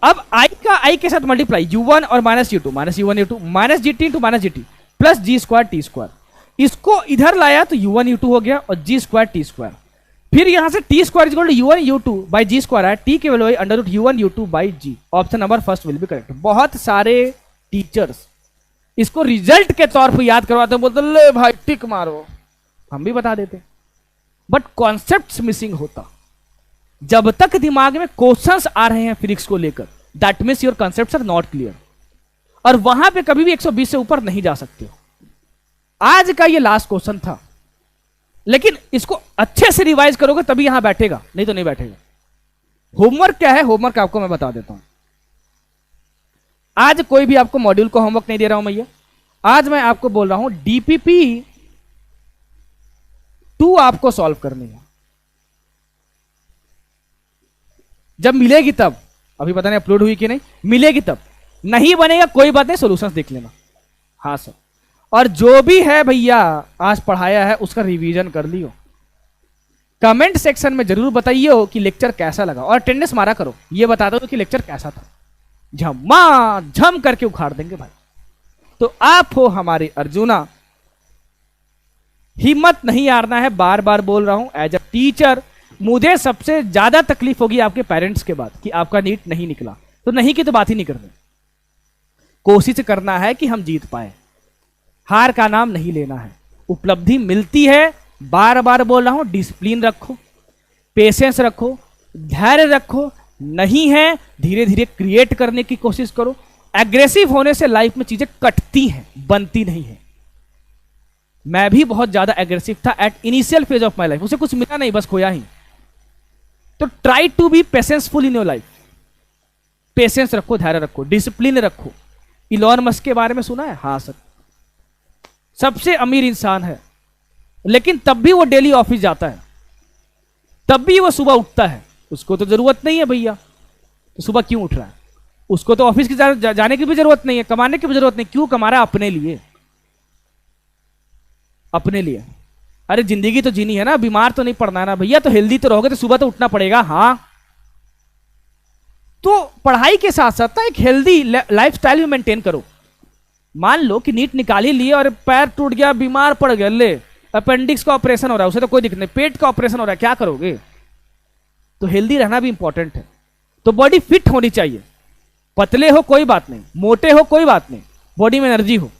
अब i का i के साथ मल्टीप्लाई, u1 और minus u2, minus u1 u2 minus g t into minus g t plus g square t square. इसको इधर लाया तो u1 u2 हो गया और जी स्क्वायर टी स्क्वायर। फिर यहां से t square equal to u1 u2 by g square है, टी के value under root u1 u2 by g. Option number first will be correct. बहुत सारे टीचर्स इसको रिजल्ट के तौर पर याद करवाते हैं, बोलते ले भाई टिक मारो, हम भी बता देते, बट कॉन्सेप्ट मिसिंग होता। जब तक दिमाग में क्वेश्चंस आ रहे हैं फिजिक्स को लेकर, that means your concepts are not clear, और वहां पे कभी भी 120 से ऊपर नहीं जा सकते हो। आज का ये लास्ट क्वेश्चन था, लेकिन इसको अच्छे से रिवाइज करोगे तभी यहां बैठेगा, नहीं तो नहीं बैठेगा। होमवर्क क्या है, होमवर्क आपको मैं बता देता हूं। आज कोई भी आपको मॉड्यूल को होमवर्क नहीं दे रहा हूं भैया, आज मैं आपको बोल रहा हूं डीपीपी 2 आपको सॉल्व करनी है। जब मिलेगी तब, अभी पता नहीं अपलोड हुई कि नहीं, मिलेगी तब, नहीं बनेगा कोई बात नहीं, सॉल्यूशंस देख लेना। हाँ सर, और जो भी है भैया आज पढ़ाया है उसका रिवीजन कर लियो, कमेंट सेक्शन में जरूर बताइए कि लेक्चर कैसा लगा, और अटेंडेंस मारा करो, ये बता दो कि लेक्चर कैसा था। झम्मा झम करके उखाड़ देंगे भाई। तो आप हो हमारे अर्जुना, हिम्मत नहीं हारना है, बार बार बोल रहा हूं। एज अ टीचर मुझे सबसे ज्यादा तकलीफ होगी आपके पेरेंट्स के बाद कि आपका नीट नहीं निकला, तो नहीं की तो बात ही नहीं करनी। कोशिश करना है कि हम जीत पाए, हार का नाम नहीं लेना है। उपलब्धि मिलती है, बार बार बोल रहा हूं, डिसिप्लिन रखो, पेशेंस रखो, धैर्य रखो, नहीं है, धीरे धीरे क्रिएट करने की कोशिश करो। एग्रेसिव होने से लाइफ में चीजें कटती हैं, बनती नहीं है। मैं भी बहुत ज्यादा एग्रेसिव था at initial phase of my life, उसे कुछ मिला नहीं, बस खोया ही। तो try to be patienceful in your life. Patience रखो, धैर्य रखो, डिसिप्लिन रखो। इलॉन मस्क के बारे में सुना है? हाँ सर, सबसे अमीर इंसान है, लेकिन तब भी वो डेली ऑफिस जाता है, तब भी वो सुबह उठता है। उसको तो जरूरत नहीं है भैया, तो सुबह क्यों उठ रहा है? उसको तो ऑफिस की जाने की भी जरूरत नहीं है, कमाने की भी जरूरत नहीं। क्यों कमा रहा है? अपने लिए, अपने लिए। अरे जिंदगी तो जीनी है ना, बीमार तो नहीं पड़ना है ना भैया, तो हेल्दी तो रहोगे तो सुबह तो उठना पड़ेगा। हाँ, तो पढ़ाई के साथ साथ ना एक हेल्दी लाइफस्टाइल भी मेंटेन करो। मान लो कि नीट निकाल ही लिए और पैर टूट गया, बीमार पड़ गया, ले अपेंडिक्स का ऑपरेशन हो रहा है, उसे तो कोई दिक्कत नहीं, पेट का ऑपरेशन हो रहा है, क्या करोगे? तो हेल्दी रहना भी इंपॉर्टेंट है। तो बॉडी फिट होनी चाहिए, पतले हो कोई बात नहीं, मोटे हो कोई बात नहीं, बॉडी में एनर्जी हो।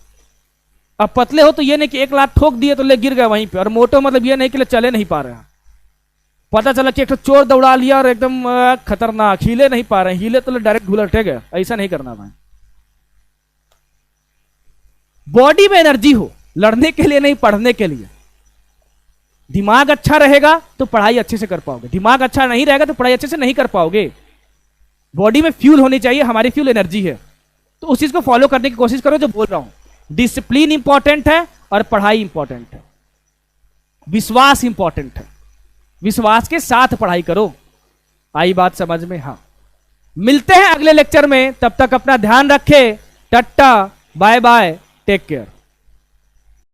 अब पतले हो तो ये नहीं कि एक लात ठोक दिए तो ले गिर गए वहीं पे, और मोटे मतलब ये नहीं कि ले चले नहीं पा रहे हैं। पता चला कि एक तो चोर दौड़ा लिया और एकदम खतरनाक, हिले नहीं पा रहे हैं, हिले तो डायरेक्ट घुलटे गए। ऐसा नहीं करना भाई। बॉडी में एनर्जी हो, लड़ने के लिए नहीं, पढ़ने के लिए। दिमाग अच्छा रहेगा तो पढ़ाई अच्छे से कर पाओगे, दिमाग अच्छा नहीं रहेगा तो पढ़ाई अच्छे से नहीं कर पाओगे। बॉडी में फ्यूल होनी चाहिए, हमारी फ्यूल एनर्जी है। तो उस चीज को फॉलो करने की कोशिश करो जो बोल रहा हूं। डिसिप्लिन इंपॉर्टेंट है और पढ़ाई इंपॉर्टेंट है। विश्वास इंपॉर्टेंट है, विश्वास के साथ पढ़ाई करो। आई बात समझ में? हाँ। मिलते हैं अगले लेक्चर में, तब तक अपना ध्यान रखें। टट्टा, बाय बाय, टेक केयर।